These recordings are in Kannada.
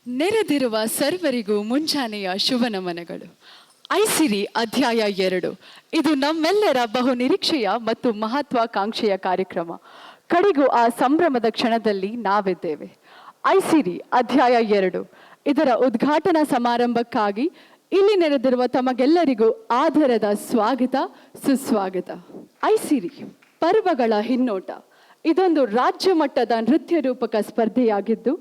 ನೆರೆದಿರುವ ಸರ್ವರಿಗೂ ಮುಂಜಾನೆಯ ಶುಭ ನಮನಗಳು. ಐಸಿರಿ ಅಧ್ಯಾಯ 2 ಇದು ನಮ್ಮೆಲ್ಲರ ಬಹು ನಿರೀಕ್ಷೆಯ ಮತ್ತು ಮಹತ್ವಾಕಾಂಕ್ಷೆಯ ಕಾರ್ಯಕ್ರಮ. ಕಡೆಗೂ ಆ ಸಂಭ್ರಮದ ಕ್ಷಣದಲ್ಲಿ ನಾವಿದ್ದೇವೆ. ಐಸಿರಿ ಅಧ್ಯಾಯ 2 ಇದರ ಉದ್ಘಾಟನಾ ಸಮಾರಂಭಕ್ಕಾಗಿ ಇಲ್ಲಿ ನೆರೆದಿರುವ ತಮಗೆಲ್ಲರಿಗೂ ಆದರದ ಸ್ವಾಗತ, ಸುಸ್ವಾಗತ. ಐಸಿರಿ ಪರ್ವಗಳ ಹಿನ್ನೋಟ ಇದೊಂದು ರಾಜ್ಯ ಮಟ್ಟದ ನೃತ್ಯ ರೂಪಕ ಸ್ಪರ್ಧೆಯಾಗಿದ್ದು,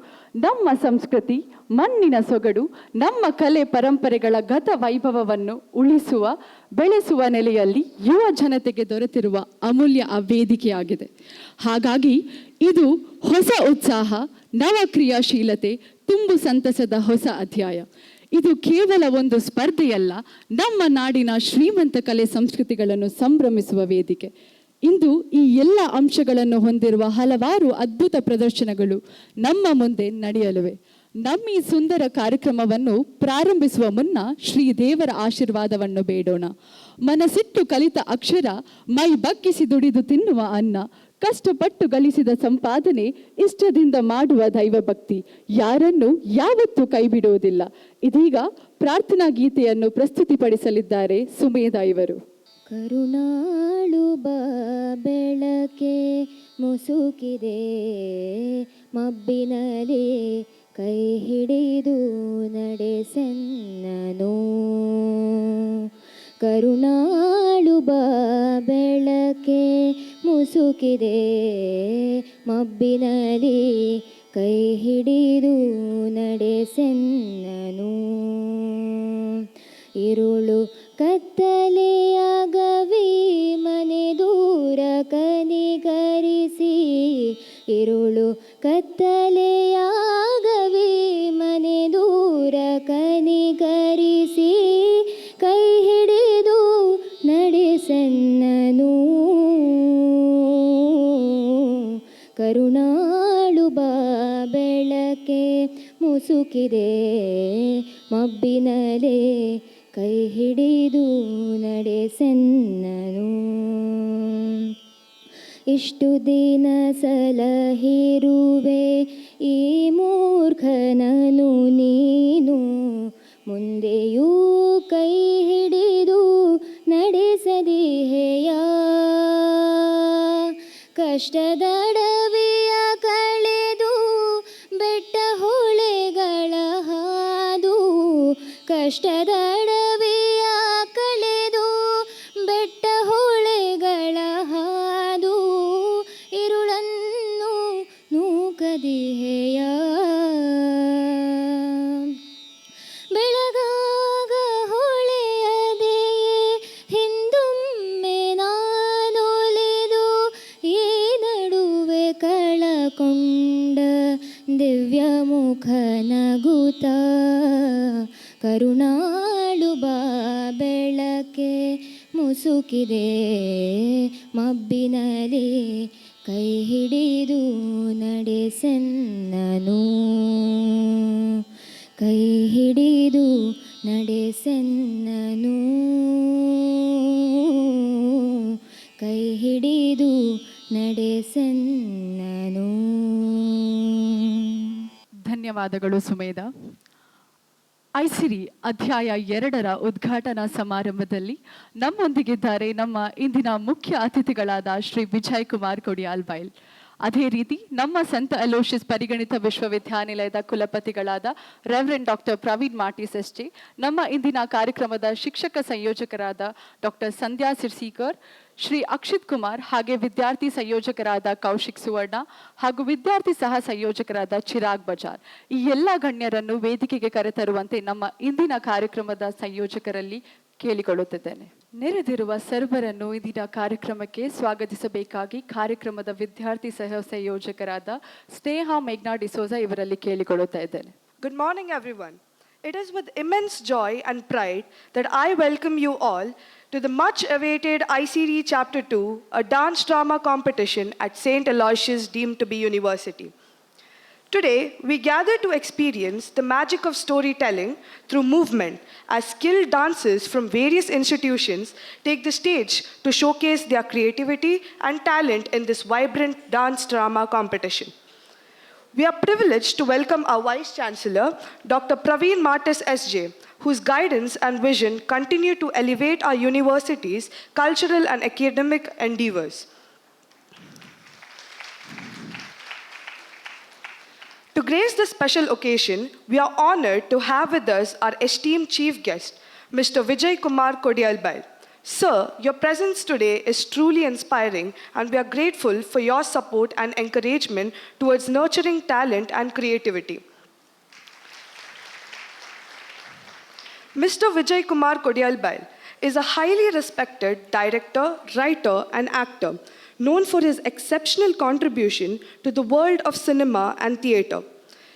ನಮ್ಮ ಸಂಸ್ಕೃತಿ, ಮಣ್ಣಿನ ಸೊಗಡು, ನಮ್ಮ ಕಲೆ ಪರಂಪರೆಗಳ ಗತ ವೈಭವವನ್ನು ಉಳಿಸುವ, ಬೆಳೆಸುವ ನೆಲೆಯಲ್ಲಿ ಯುವ ಜನತೆಗೆ ದೊರೆತಿರುವ ಅಮೂಲ್ಯ ವೇದಿಕೆಯಾಗಿದೆ. ಹಾಗಾಗಿ ಇದು ಹೊಸ ಉತ್ಸಾಹ, ನವ ಕ್ರಿಯಾಶೀಲತೆ, ತುಂಬು ಸಂತಸದ ಹೊಸ ಅಧ್ಯಾಯ. ಇದು ಕೇವಲ ಒಂದು ಸ್ಪರ್ಧೆಯಲ್ಲ, ನಮ್ಮ ನಾಡಿನ ಶ್ರೀಮಂತ ಕಲೆ ಸಂಸ್ಕೃತಿಗಳನ್ನು ಸಂಭ್ರಮಿಸುವ ವೇದಿಕೆ. ಇಂದು ಈ ಎಲ್ಲ ಅಂಶಗಳನ್ನು ಹೊಂದಿರುವ ಹಲವಾರು ಅದ್ಭುತ ಪ್ರದರ್ಶನಗಳು ನಮ್ಮ ಮುಂದೆ ನಡೆಯಲಿವೆ. ನಮ್ಮ ಈ ಸುಂದರ ಕಾರ್ಯಕ್ರಮವನ್ನು ಪ್ರಾರಂಭಿಸುವ ಮುನ್ನ ಶ್ರೀ ದೇವರ ಆಶೀರ್ವಾದವನ್ನು ಬೇಡೋಣ. ಮನಸ್ಸಿಟ್ಟು ಕಲಿತ ಅಕ್ಷರ, ಮೈ ಬಗ್ಗಿಸಿ ದುಡಿದು ತಿನ್ನುವ ಅನ್ನ, ಕಷ್ಟಪಟ್ಟು ಗಳಿಸಿದ ಸಂಪಾದನೆ, ಇಷ್ಟದಿಂದ ಮಾಡುವ ದೈವಭಕ್ತಿ ಯಾರನ್ನು ಯಾವತ್ತೂ ಕೈ ಬಿಡುವುದಿಲ್ಲ. ಇದೀಗ ಪ್ರಾರ್ಥನಾ ಗೀತೆಯನ್ನು ಪ್ರಸ್ತುತಿಪಡಿಸಲಿದ್ದಾರೆ ಸುಮೇಧ ಇವರು. ಕರುಣಾಳು ಬಾ ಬೆಳಕೆ ಮುಸುಕಿದೆ ಮಬ್ಬಿನಲ್ಲಿ ಕೈ ಹಿಡಿದು ನಡೆಸೆನ್ನನು. ಕರುಣಾಳು ಬಾ ಬೆಳಕೆ ಮುಸುಕಿದೆ ಮಬ್ಬಿನಲ್ಲಿ ಕೈ ಹಿಡಿದು ನಡೆಸೆನ್ನನು. ಇರುಳು ಕತ್ತಲೆಯಾಗವಿ ಮನೆ ದೂರ ಕನಿಕರಿಸಿ, ಇರುಳು ಕತ್ತಲೆಯಾಗವಿ ಮನೆ ದೂರ ಕನಿಕರಿಸಿ, ಕೈ ಹಿಡಿದು ನಡೆಸೆನ್ನನು. ಕರುಣಾಳು ಬಾ ಬೆಳಕೆ ಮುಸುಕಿದೆ ಮಬ್ಬಿನಲೆ ಕೈ ಹಿಡಿದು ನಡೆಸೆನ್ನನು. ಇಷ್ಟು ದಿನ ಸಲಹಿರುವೆ ಈ ಮೂರ್ಖನನು ನೀನು, ಮುಂದೆಯೂ ಕೈ ಹಿಡಿದು ನಡೆಸದಿಹೆಯ. ಕಷ್ಟದಡವಿಯ ಕಳೆದು ಬೆಟ್ಟ ಹೊಳೆಗಳ ಹಾದು, ಕಷ್ಟದಡವಿಯ ಕಳೆದು ಬೆಟ್ಟ ಹೊಳೆಗಳ ಹಾದು, ಇರುಳನ್ನು ನೂಕದಿಹೆಯ. ಬೆಳಗಾಗ ಹೊಳೆಯದೆಯೇ ಹಿಂದೊಮ್ಮೆ ನಾನೊಲಿದು, ಈ ನಡುವೆ ಕಳಕೊಂಡ ದಿವ್ಯ ಮುಖ ನಗುತ್ತ. ಕರುಣಾಳು ಬಾ ಬೆಳಕೆ ಮುಸುಕಿದೆ ಮಬ್ಬಿನಲ್ಲಿ ಕೈ ಹಿಡಿದು ನಡೆಸೆನ್ನನು. ಕೈ ಹಿಡಿದು ನಡೆಸೆನ್ನನು. ಕೈ ಹಿಡಿದು ನಡೆಸೆನ್ನನು. ಧನ್ಯವಾದಗಳು ಸುಮೇಧ. ಐಸಿರಿ ಅಧ್ಯಾಯ 2ರ ಉದ್ಘಾಟನಾ ಸಮಾರಂಭದಲ್ಲಿ ನಮ್ಮೊಂದಿಗಿದ್ದಾರೆ ನಮ್ಮ ಇಂದಿನ ಮುಖ್ಯ ಅತಿಥಿಗಳಾದ ಶ್ರೀ ವಿಜಯ್ ಕುಮಾರ್ ಕೊಡಿಯಾಲ್ ಬೈಲ್. ಅದೇ ರೀತಿ ನಮ್ಮ ಸಂತ ಅಲೋಷಿಯಸ್ ಪರಿಗಣಿತ ವಿಶ್ವವಿದ್ಯಾನಿಲಯದ ಕುಲಪತಿಗಳಾದ ರೆವರೆಂಡ್ ಡಾಕ್ಟರ್ ಪ್ರವೀಣ್ ಮಾರ್ಟಿಸ್ ಎಸ್ಜೆ, ನಮ್ಮ ಇಂದಿನ ಕಾರ್ಯಕ್ರಮದ ಶಿಕ್ಷಕ ಸಂಯೋಜಕರಾದ ಡಾಕ್ಟರ್ ಸಂಧ್ಯಾ ಸಿರ್ಸಿಕರ್, ಶ್ರೀ ಅಕ್ಷಿತ್ ಕುಮಾರ್, ಹಾಗೆ ವಿದ್ಯಾರ್ಥಿ ಸಂಯೋಜಕರಾದ ಕೌಶಿಕ್ ಸುವರ್ಣ ಹಾಗೂ ವಿದ್ಯಾರ್ಥಿ ಸಹ ಸಂಯೋಜಕರಾದ ಚಿರಾಗ್ ಬಜಾರ್. ಈ ಎಲ್ಲ ಗಣ್ಯರನ್ನು ವೇದಿಕೆಗೆ ಕರೆತರುವಂತೆ ನಮ್ಮ ಇಂದಿನ ಕಾರ್ಯಕ್ರಮದ ಸಂಯೋಜಕರಲ್ಲಿ ಕೇಳಿಕೊಳ್ಳುತ್ತಿದ್ದೇನೆ. ನೆರೆದಿರುವ ಸರ್ವರನ್ನು ಇಂದಿನ ಕಾರ್ಯಕ್ರಮಕ್ಕೆ ಸ್ವಾಗತಿಸಬೇಕಾಗಿ ಕಾರ್ಯಕ್ರಮದ ವಿದ್ಯಾರ್ಥಿ ಸಹ ಸಂಯೋಜಕರಾದ ಸ್ನೇಹ ಮೇಘ್ನಾ ಡಿಸೋಜಾ ಇವರಲ್ಲಿ ಕೇಳಿಕೊಳ್ಳುತ್ತಾ ಇದ್ದೇನೆ. Good morning, everyone. It is with immense joy and pride that I welcome you all to the much-awaited ICD Chapter 2, a dance drama competition at St. Aloysius deemed to be University. Today, we gather to experience the magic of storytelling through movement as skilled dancers from various institutions take the stage to showcase their creativity and talent in this vibrant dance drama competition. We are privileged to welcome our Vice Chancellor, Dr. Praveen Martis SJ, whose guidance and vision continue to elevate our university's cultural and academic endeavors. To grace this special occasion, we are honored to have with us our esteemed chief guest, Mr. Vijay Kumar Kodialbail. Sir, your presence today is truly inspiring, and we are grateful for your support and encouragement towards nurturing talent and creativity. Mr. Vijay Kumar Kodialbail is a highly respected director, writer, and actor known for his exceptional contribution to the world of cinema and theatre.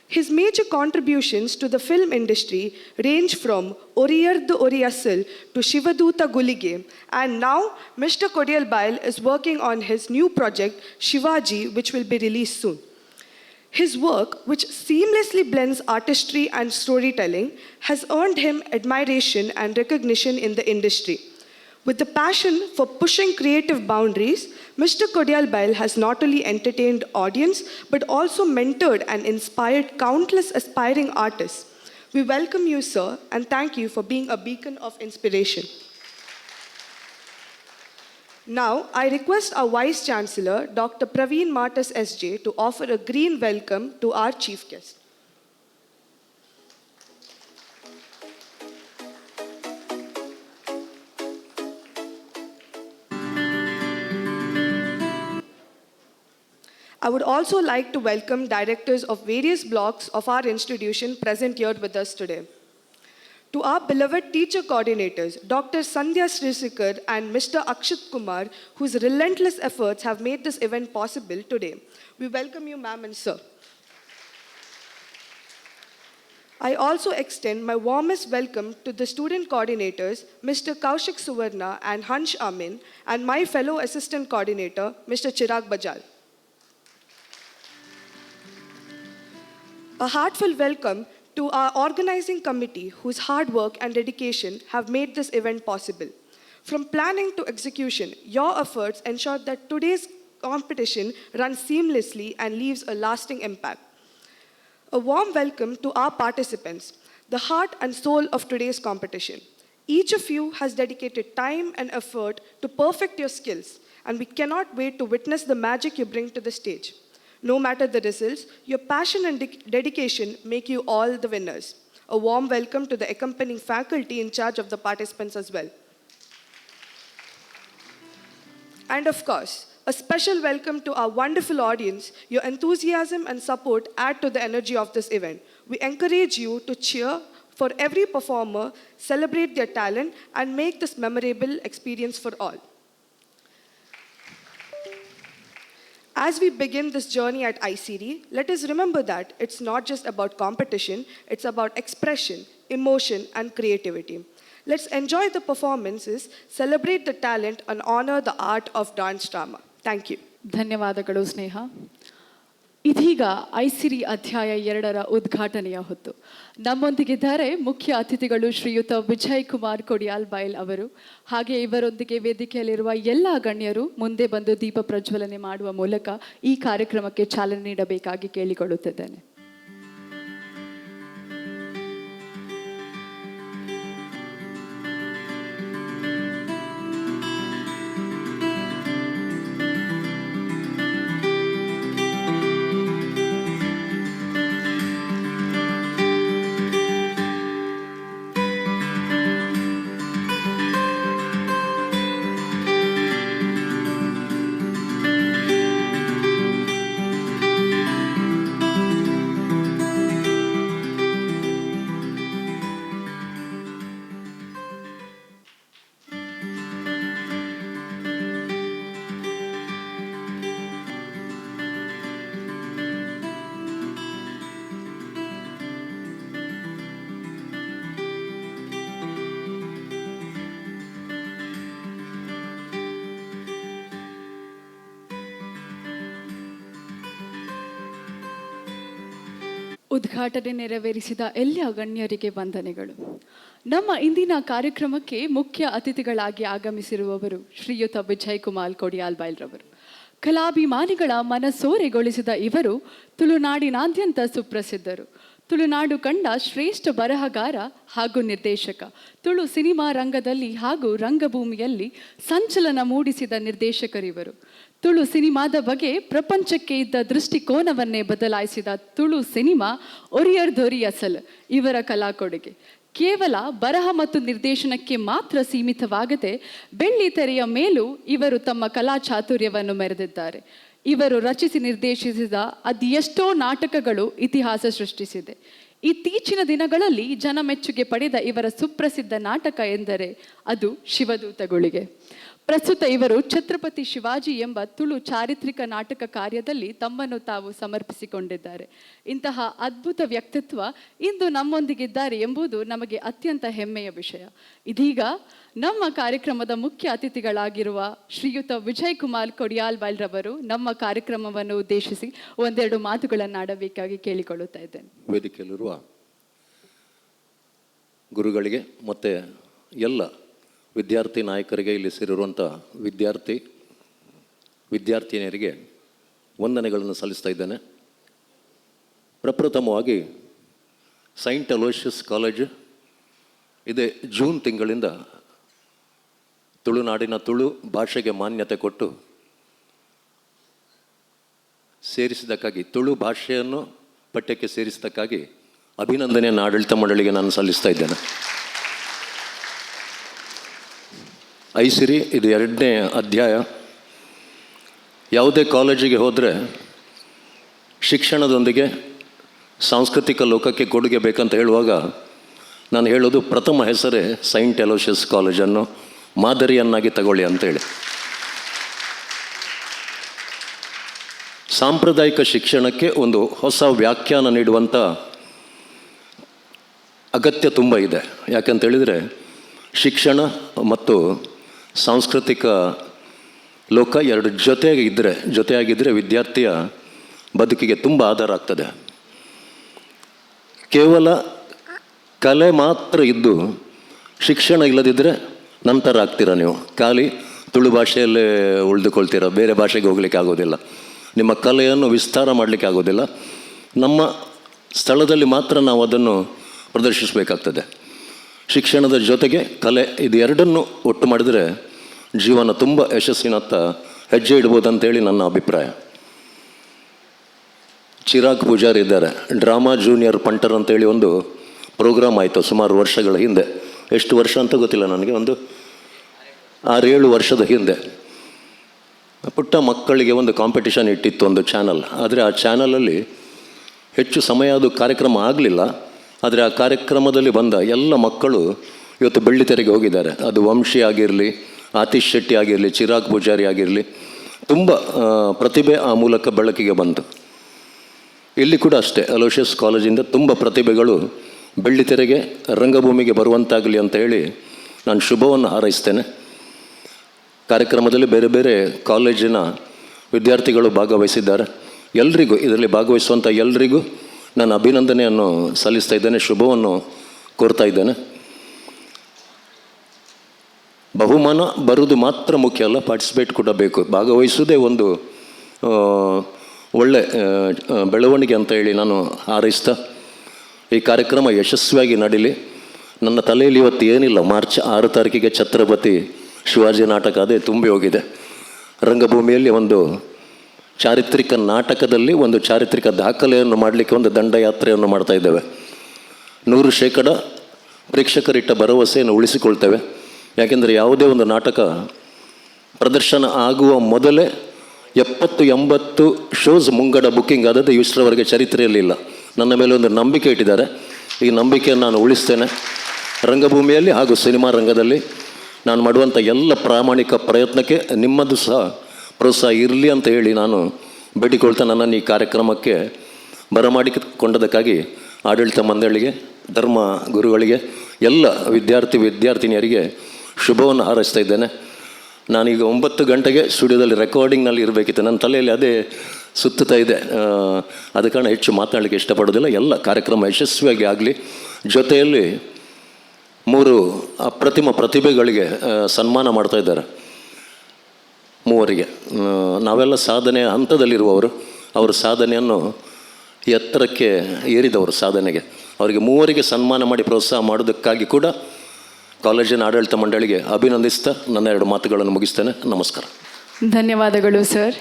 His major contributions to the film industry range from Oriyardu Oriyasil to Shivaduta Gulige, and now Mr. Kodialbail is working on his new project Shivaji, which will be released soon. His work, which seamlessly blends artistry and storytelling, has earned him admiration and recognition in the industry. With the passion for pushing creative boundaries, Mr. Kodialbail has not only entertained audience, but also mentored and inspired countless aspiring artists. We welcome you, sir, and thank you for being a beacon of inspiration. Now, I request our Vice Chancellor, Dr. Praveen Martis SJ, to offer a green welcome to our chief guest. I would also like to welcome directors of various blocks of our institution present here with us today. To our beloved teacher coordinators, Dr. Sandhya Srisikar and Mr. Akshit Kumar, whose relentless efforts have made this event possible today. We welcome you, ma'am and sir. I also extend my warmest welcome to the student coordinators, Mr. Kaushik Suvarna and Hansh Amin, and my fellow assistant coordinator, Mr. Chirag Bajal. A heartfelt welcome to our organizing committee, whose hard work and dedication have made this event possible. From planning to execution, your efforts ensure that today's competition runs seamlessly and leaves a lasting impact. A warm welcome to our participants, the heart and soul of today's competition. Each of you has dedicated time and effort to perfect your skills, and we cannot wait to witness the magic you bring to the stage. No matter the results, your passion and dedication make you all the winners. A warm welcome to the accompanying faculty in charge of the participants as well. And of course, a special welcome to our wonderful audience. Your enthusiasm and support add to the energy of this event. We encourage you to cheer for every performer, celebrate their talent, and make this memorable experience for all. As we begin this journey at ICD, let us remember that it's not just about competition, it's about expression, emotion, and creativity. Let's enjoy the performances, celebrate the talent, and honor the art of dance drama. Thank you. ಧನ್ಯವಾದಗಳು ಸ್ನೇಹ. ಇದೀಗ ಐಸಿರಿ ಅಧ್ಯಾಯ 2ರ ಉದ್ಘಾಟನೆಯ ಹೊತ್ತು. ನಮ್ಮೊಂದಿಗಿದ್ದಾರೆ ಮುಖ್ಯ ಅತಿಥಿಗಳು ಶ್ರೀಯುತ ವಿಜಯ್ ಕುಮಾರ್ ಕೊಡಿಯಾಲ್ಬೈಲ್ ಅವರು. ಹಾಗೆ ಇವರೊಂದಿಗೆ ವೇದಿಕೆಯಲ್ಲಿರುವ ಎಲ್ಲ ಗಣ್ಯರು ಮುಂದೆ ಬಂದು ದೀಪ ಪ್ರಜ್ವಲನೆ ಮಾಡುವ ಮೂಲಕ ಈ ಕಾರ್ಯಕ್ರಮಕ್ಕೆ ಚಾಲನೆ ನೀಡಬೇಕಾಗಿ ಕೇಳಿಕೊಳ್ಳುತ್ತಿದ್ದೇನೆ. ಉದ್ಘಾಟನೆ ನೆರವೇರಿಸಿದ ಎಲ್ಲ ಗಣ್ಯರಿಗೆ ವಂದನೆಗಳು. ನಮ್ಮ ಇಂದಿನ ಕಾರ್ಯಕ್ರಮಕ್ಕೆ ಮುಖ್ಯ ಅತಿಥಿಗಳಾಗಿ ಆಗಮಿಸಿರುವವರು ಶ್ರೀಯುತ ವಿಜಯ್ ಕುಮಾರ್ ಕೊಡಿಯಾಲ್ಬೈಲ್ ರವರು. ಕಲಾಭಿಮಾನಿಗಳ ಮನಸೋರೆಗೊಳಿಸಿದ ಇವರು ತುಳುನಾಡಿನಾದ್ಯಂತ ಸುಪ್ರಸಿದ್ಧರು. ತುಳುನಾಡು ಕಂಡ ಶ್ರೇಷ್ಠ ಬರಹಗಾರ ಹಾಗೂ ನಿರ್ದೇಶಕ. ತುಳು ಸಿನಿಮಾ ರಂಗದಲ್ಲಿ ಹಾಗೂ ರಂಗಭೂಮಿಯಲ್ಲಿ ಸಂಚಲನ ಮೂಡಿಸಿದ ನಿರ್ದೇಶಕರಿವರು. ತುಳು ಸಿನಿಮಾದ ಬಗ್ಗೆ ಪ್ರಪಂಚಕ್ಕೆ ಇದ್ದ ದೃಷ್ಟಿಕೋನವನ್ನೇ ಬದಲಾಯಿಸಿದ ತುಳು ಸಿನಿಮಾ ಒರಿಯರ್ ದೊರಿ ಅಸಲ್ ಇವರ ಕಲಾ ಕೊಡುಗೆ. ಕೇವಲ ಬರಹ ಮತ್ತು ನಿರ್ದೇಶನಕ್ಕೆ ಮಾತ್ರ ಸೀಮಿತವಾಗದೆ ಬೆಳ್ಳಿ ತೆರೆಯ ಮೇಲೂ ಇವರು ತಮ್ಮ ಕಲಾ ಚಾತುರ್ಯವನ್ನು ಮೆರೆದಿದ್ದಾರೆ. ಇವರು ರಚಿಸಿ ನಿರ್ದೇಶಿಸಿದ ಅದೆಷ್ಟೋ ನಾಟಕಗಳು ಇತಿಹಾಸ ಸೃಷ್ಟಿಸಿದೆ. ಇತ್ತೀಚಿನ ದಿನಗಳಲ್ಲಿ ಜನಮೆಚ್ಚುಗೆ ಪಡೆದ ಇವರ ಸುಪ್ರಸಿದ್ಧ ನಾಟಕ ಎಂದರೆ ಅದು ಶಿವದೂತಗುಳಿಗೆ. ಪ್ರಸ್ತುತ ಇವರು ಛತ್ರಪತಿ ಶಿವಾಜಿ ಎಂಬ ತುಳು ಚಾರಿತ್ರಿಕ ನಾಟಕ ಕಾರ್ಯದಲ್ಲಿ ತಮ್ಮನ್ನು ತಾವು ಸಮರ್ಪಿಸಿಕೊಂಡಿದ್ದಾರೆ. ಇಂತಹ ಅದ್ಭುತ ವ್ಯಕ್ತಿತ್ವ ಇಂದು ನಮ್ಮೊಂದಿಗಿದ್ದಾರೆ ಎಂಬುದು ನಮಗೆ ಅತ್ಯಂತ ಹೆಮ್ಮೆಯ ವಿಷಯ. ಇದೀಗ ನಮ್ಮ ಕಾರ್ಯಕ್ರಮದ ಮುಖ್ಯ ಅತಿಥಿಗಳಾಗಿರುವ ಶ್ರೀಯುತ ವಿಜಯ್ ಕುಮಾರ್ ಕೊಡಿಯಾಲ್ವಾಲ್ ರವರು ನಮ್ಮ ಕಾರ್ಯಕ್ರಮವನ್ನು ಉದ್ದೇಶಿಸಿ ಒಂದೆರಡು ಮಾತುಗಳನ್ನಾಡಬೇಕಾಗಿ ಕೇಳಿಕೊಳ್ಳುತ್ತಾ ಇದ್ದೇನೆ. ವೇದಿಕೆಯಲ್ಲಿರುವ ಗುರುಗಳಿಗೆ ಮತ್ತು ಎಲ್ಲ ವಿದ್ಯಾರ್ಥಿ ನಾಯಕರಿಗೆ, ಇಲ್ಲಿ ಸೇರಿರುವಂಥ ವಿದ್ಯಾರ್ಥಿನಿಯರಿಗೆ ವಂದನೆಗಳನ್ನು ಸಲ್ಲಿಸ್ತಾ ಇದ್ದೇನೆ. ಪ್ರಪ್ರಥಮವಾಗಿ ಸೈಂಟ್ ಅಲೋಷಿಯಸ್ ಕಾಲೇಜ್ ಇದೇ ಜೂನ್ ತಿಂಗಳಿಂದ ತುಳುನಾಡಿನ ತುಳು ಭಾಷೆಗೆ ಮಾನ್ಯತೆ ಕೊಟ್ಟು ಸೇರಿಸಿದ್ದಕ್ಕಾಗಿ, ತುಳು ಭಾಷೆಯನ್ನು ಪಠ್ಯಕ್ಕೆ ಸೇರಿಸಿದ್ದಕ್ಕಾಗಿ ಅಭಿನಂದನೆಯನ್ನು ಆಡಳಿತ ಮಂಡಳಿಗೆ ನಾನು ಸಲ್ಲಿಸ್ತಾ ಇದ್ದೇನೆ. ಐಸಿರಿ ಇದು 2ನೇ ಅಧ್ಯಾಯ. ಯಾವುದೇ ಕಾಲೇಜಿಗೆ ಹೋದರೆ ಶಿಕ್ಷಣದೊಂದಿಗೆ ಸಾಂಸ್ಕೃತಿಕ ಲೋಕಕ್ಕೆ ಕೊಡುಗೆ ಬೇಕಂತ ಹೇಳುವಾಗ ನಾನು ಹೇಳೋದು ಪ್ರಥಮ ಹೆಸರೇ ಸೈಂಟ್ ಅಲೋಷಿಯಸ್ ಕಾಲೇಜನ್ನು ಮಾದರಿಯನ್ನಾಗಿ ತಗೊಳ್ಳಿ ಅಂತೇಳಿ. ಸಾಂಪ್ರದಾಯಿಕ ಶಿಕ್ಷಣಕ್ಕೆ ಒಂದು ಹೊಸ ವ್ಯಾಖ್ಯಾನ ನೀಡುವಂಥ ಅಗತ್ಯ ತುಂಬ ಇದೆ. ಯಾಕಂತೇಳಿದರೆ ಶಿಕ್ಷಣ ಮತ್ತು ಸಾಂಸ್ಕೃತಿಕ ಲೋಕ ಎರಡು ಜೊತೆಯಾಗಿದ್ದರೆ ವಿದ್ಯಾರ್ಥಿಯ ಬದುಕಿಗೆ ತುಂಬ ಆಧಾರ ಆಗ್ತದೆ. ಕೇವಲ ಕಲೆ ಮಾತ್ರ ಇದ್ದು ಶಿಕ್ಷಣ ಇಲ್ಲದಿದ್ದರೆ ನಂತರ ಆಗ್ತೀರ ನೀವು. ಖಾಲಿ ತುಳು ಭಾಷೆಯಲ್ಲೇ ಉಳಿದುಕೊಳ್ತೀರ, ಬೇರೆ ಭಾಷೆಗೆ ಹೋಗಲಿಕ್ಕೆ ಆಗೋದಿಲ್ಲ. ನಿಮ್ಮ ಕಲೆಯನ್ನು ವಿಸ್ತಾರ ಮಾಡಲಿಕ್ಕೆ ಆಗೋದಿಲ್ಲ. ನಮ್ಮ ಸ್ಥಳದಲ್ಲಿ ಮಾತ್ರ ನಾವು ಅದನ್ನು ಪ್ರದರ್ಶಿಸಬೇಕಾಗ್ತದೆ. ಶಿಕ್ಷಣದ ಜೊತೆಗೆ ಕಲೆ, ಇದು ಎರಡನ್ನು ಒಟ್ಟು ಮಾಡಿದರೆ ಜೀವನ ತುಂಬ ಯಶಸ್ಸಿನತ್ತ ಹೆಜ್ಜೆ ಇಡ್ಬೋದು ಅಂತೇಳಿ ನನ್ನ ಅಭಿಪ್ರಾಯ. ಚಿರಾಗ್ ಪೂಜಾರಿ ಇದ್ದಾರೆ. ಡ್ರಾಮಾ ಜೂನಿಯರ್ ಪಂಟರ್ ಅಂತೇಳಿ ಒಂದು ಪ್ರೋಗ್ರಾಮ್ ಆಯಿತು ಸುಮಾರು ವರ್ಷಗಳ ಹಿಂದೆ. ಎಷ್ಟು ವರ್ಷ ಅಂತ ಗೊತ್ತಿಲ್ಲ ನನಗೆ, ಒಂದು 6-7 ವರ್ಷದ ಹಿಂದೆ. ಪುಟ್ಟ ಮಕ್ಕಳಿಗೆ ಒಂದು ಕಾಂಪಿಟಿಷನ್ ಇಟ್ಟಿತ್ತು ಒಂದು ಚಾನಲ್. ಆದರೆ ಆ ಚಾನಲಲ್ಲಿ ಹೆಚ್ಚು ಸಮಯ ಅದು ಕಾರ್ಯಕ್ರಮ ಆಗಲಿಲ್ಲ. ಆದರೆ ಆ ಕಾರ್ಯಕ್ರಮದಲ್ಲಿ ಬಂದ ಎಲ್ಲ ಮಕ್ಕಳು ಇವತ್ತು ಬೆಳ್ಳಿತೆರೆಗೆ ಹೋಗಿದ್ದಾರೆ. ಅದು ವಂಶಿ ಆಗಿರಲಿ, ಆತಿಶ್ ಶೆಟ್ಟಿ ಆಗಿರಲಿ, ಚಿರಾಗ್ ಪೂಜಾರಿ ಆಗಿರಲಿ, ತುಂಬ ಪ್ರತಿಭೆ ಆ ಮೂಲಕ ಬೆಳಕಿಗೆ ಬಂತು. ಇಲ್ಲಿ ಕೂಡ ಅಷ್ಟೇ, ಅಲೋಷಿಯಸ್ ಕಾಲೇಜಿಂದ ತುಂಬ ಪ್ರತಿಭೆಗಳು ಬೆಳ್ಳಿತೆರೆಗೆ, ರಂಗಭೂಮಿಗೆ ಬರುವಂತಾಗಲಿ ಅಂತ ಹೇಳಿ ನಾನು ಶುಭವನ್ನು ಹಾರೈಸ್ತೇನೆ. ಕಾರ್ಯಕ್ರಮದಲ್ಲಿ ಬೇರೆ ಬೇರೆ ಕಾಲೇಜಿನ ವಿದ್ಯಾರ್ಥಿಗಳು ಭಾಗವಹಿಸಿದ್ದಾರೆ. ಎಲ್ರಿಗೂ, ಇದರಲ್ಲಿ ಭಾಗವಹಿಸುವಂಥ ಎಲ್ರಿಗೂ ನಾನು ಅಭಿನಂದನೆಯನ್ನು ಸಲ್ಲಿಸ್ತಾ ಇದ್ದೇನೆ, ಶುಭವನ್ನು ಕೋರ್ತಾ ಇದ್ದೇನೆ. ಬಹುಮಾನ ಬರುವುದು ಮಾತ್ರ ಮುಖ್ಯ ಅಲ್ಲ, ಪಾರ್ಟಿಸಿಪೇಟ್ ಕೂಡ ಬೇಕು. ಭಾಗವಹಿಸುವುದೇ ಒಂದು ಒಳ್ಳೆ ಬೆಳವಣಿಗೆ ಅಂತ ಹೇಳಿ ನಾನು ಹಾರೈಸ್ತಾ ಈ ಕಾರ್ಯಕ್ರಮ ಯಶಸ್ವಿಯಾಗಿ ನಡೀಲಿ. ನನ್ನ ತಲೆಯಲ್ಲಿ ಇವತ್ತು ಏನಿಲ್ಲ. ಮಾರ್ಚ್ 6 ತಾರೀಕಿಗೆ ಛತ್ರಪತಿ ಶಿವಾಜಿ ನಾಟಕ ಅದೇ ತುಂಬಿ ಹೋಗಿದೆ. ರಂಗಭೂಮಿಯಲ್ಲಿ ಒಂದು ಚಾರಿತ್ರಿಕ ನಾಟಕದಲ್ಲಿ ಒಂದು ಚಾರಿತ್ರಿಕ ದಾಖಲೆಯನ್ನು ಮಾಡಲಿಕ್ಕೆ ಒಂದು ದಂಡಯಾತ್ರೆಯನ್ನು ಮಾಡ್ತಾ ಇದ್ದೇವೆ. 100% ಪ್ರೇಕ್ಷಕರಿಟ್ಟ ಭರವಸೆಯನ್ನು ಉಳಿಸಿಕೊಳ್ತೇವೆ. ಯಾಕೆಂದರೆ ಯಾವುದೇ ಒಂದು ನಾಟಕ ಪ್ರದರ್ಶನ ಆಗುವ ಮೊದಲೇ 70-80 ಶೋಸ್ ಮುಂಗಡ ಬುಕ್ಕಿಂಗ್ ಆದದ್ದು ಇಷ್ಟರವರೆಗೆ ಚರಿತ್ರೆಯಲ್ಲಿಲ್ಲ. ನನ್ನ ಮೇಲೆ ಒಂದು ನಂಬಿಕೆ ಇಟ್ಟಿದ್ದಾರೆ. ಈ ನಂಬಿಕೆಯನ್ನು ನಾನು ಉಳಿಸ್ತೇನೆ. ರಂಗಭೂಮಿಯಲ್ಲಿ ಹಾಗೂ ಸಿನಿಮಾ ರಂಗದಲ್ಲಿ ನಾನು ಮಾಡುವಂಥ ಎಲ್ಲ ಪ್ರಾಮಾಣಿಕ ಪ್ರಯತ್ನಕ್ಕೆ ನಿಮ್ಮದು ಸಹ ಪ್ರೋತ್ಸಾಹ ಇರಲಿ ಅಂತ ಹೇಳಿ ನಾನು ಬೇಡಿಕೊಳ್ತಾ ನನ್ನನ್ನು ಈ ಕಾರ್ಯಕ್ರಮಕ್ಕೆ ಬರಮಾಡಿಕೊಂಡದಕ್ಕಾಗಿ ಆಡಳಿತ ಮಂಡಳಿಗೆ, ಧರ್ಮ ಗುರುಗಳಿಗೆ, ಎಲ್ಲ ವಿದ್ಯಾರ್ಥಿನಿಯರಿಗೆ ಶುಭವನ್ನು ಹಾರೈಸ್ತಾ ಇದ್ದೇನೆ. ನಾನೀಗ 9 ಗಂಟೆಗೆ ಸ್ಟುಡಿಯೋದಲ್ಲಿ ರೆಕಾರ್ಡಿಂಗ್ನಲ್ಲಿ ಇರಬೇಕಿತ್ತು. ನನ್ನ ತಲೆಯಲ್ಲಿ ಅದೇ ಸುತ್ತುತ್ತಾ ಇದೆ. ಆದ ಕಾರಣ ಹೆಚ್ಚು ಮಾತನಾಡಲಿಕ್ಕೆ ಇಷ್ಟಪಡೋದಿಲ್ಲ. ಎಲ್ಲ ಕಾರ್ಯಕ್ರಮ ಯಶಸ್ವಿಯಾಗಿ ಆಗಲಿ. ಜೊತೆಯಲ್ಲಿ 3 ಅಪ್ರತಿಮ ಪ್ರತಿಭೆಗಳಿಗೆ ಸನ್ಮಾನ ಮಾಡ್ತಾ ಇದ್ದಾರೆ. ಮೂವರಿಗೆ. ನಾವೆಲ್ಲ ಸಾಧನೆಯ ಹಂತದಲ್ಲಿರುವವರು, ಅವರ ಸಾಧನೆಯನ್ನು ಎತ್ತರಕ್ಕೆ ಏರಿದವರು ಸಾಧನೆಗೆ. ಅವರಿಗೆ ಮೂವರಿಗೆ ಸನ್ಮಾನ ಮಾಡಿ ಪ್ರೋತ್ಸಾಹ ಮಾಡೋದಕ್ಕಾಗಿ ಕೂಡ ಕಾಲೇಜಿನ ಆಡಳಿತ ಮಂಡಳಿಗೆ ಅಭಿನಂದಿಸ್ತಾ ನನ್ನ 2 ಮಾತುಗಳನ್ನು ಮುಗಿಸ್ತೇನೆ. ನಮಸ್ಕಾರ. ಧನ್ಯವಾದಗಳು ಸರ್.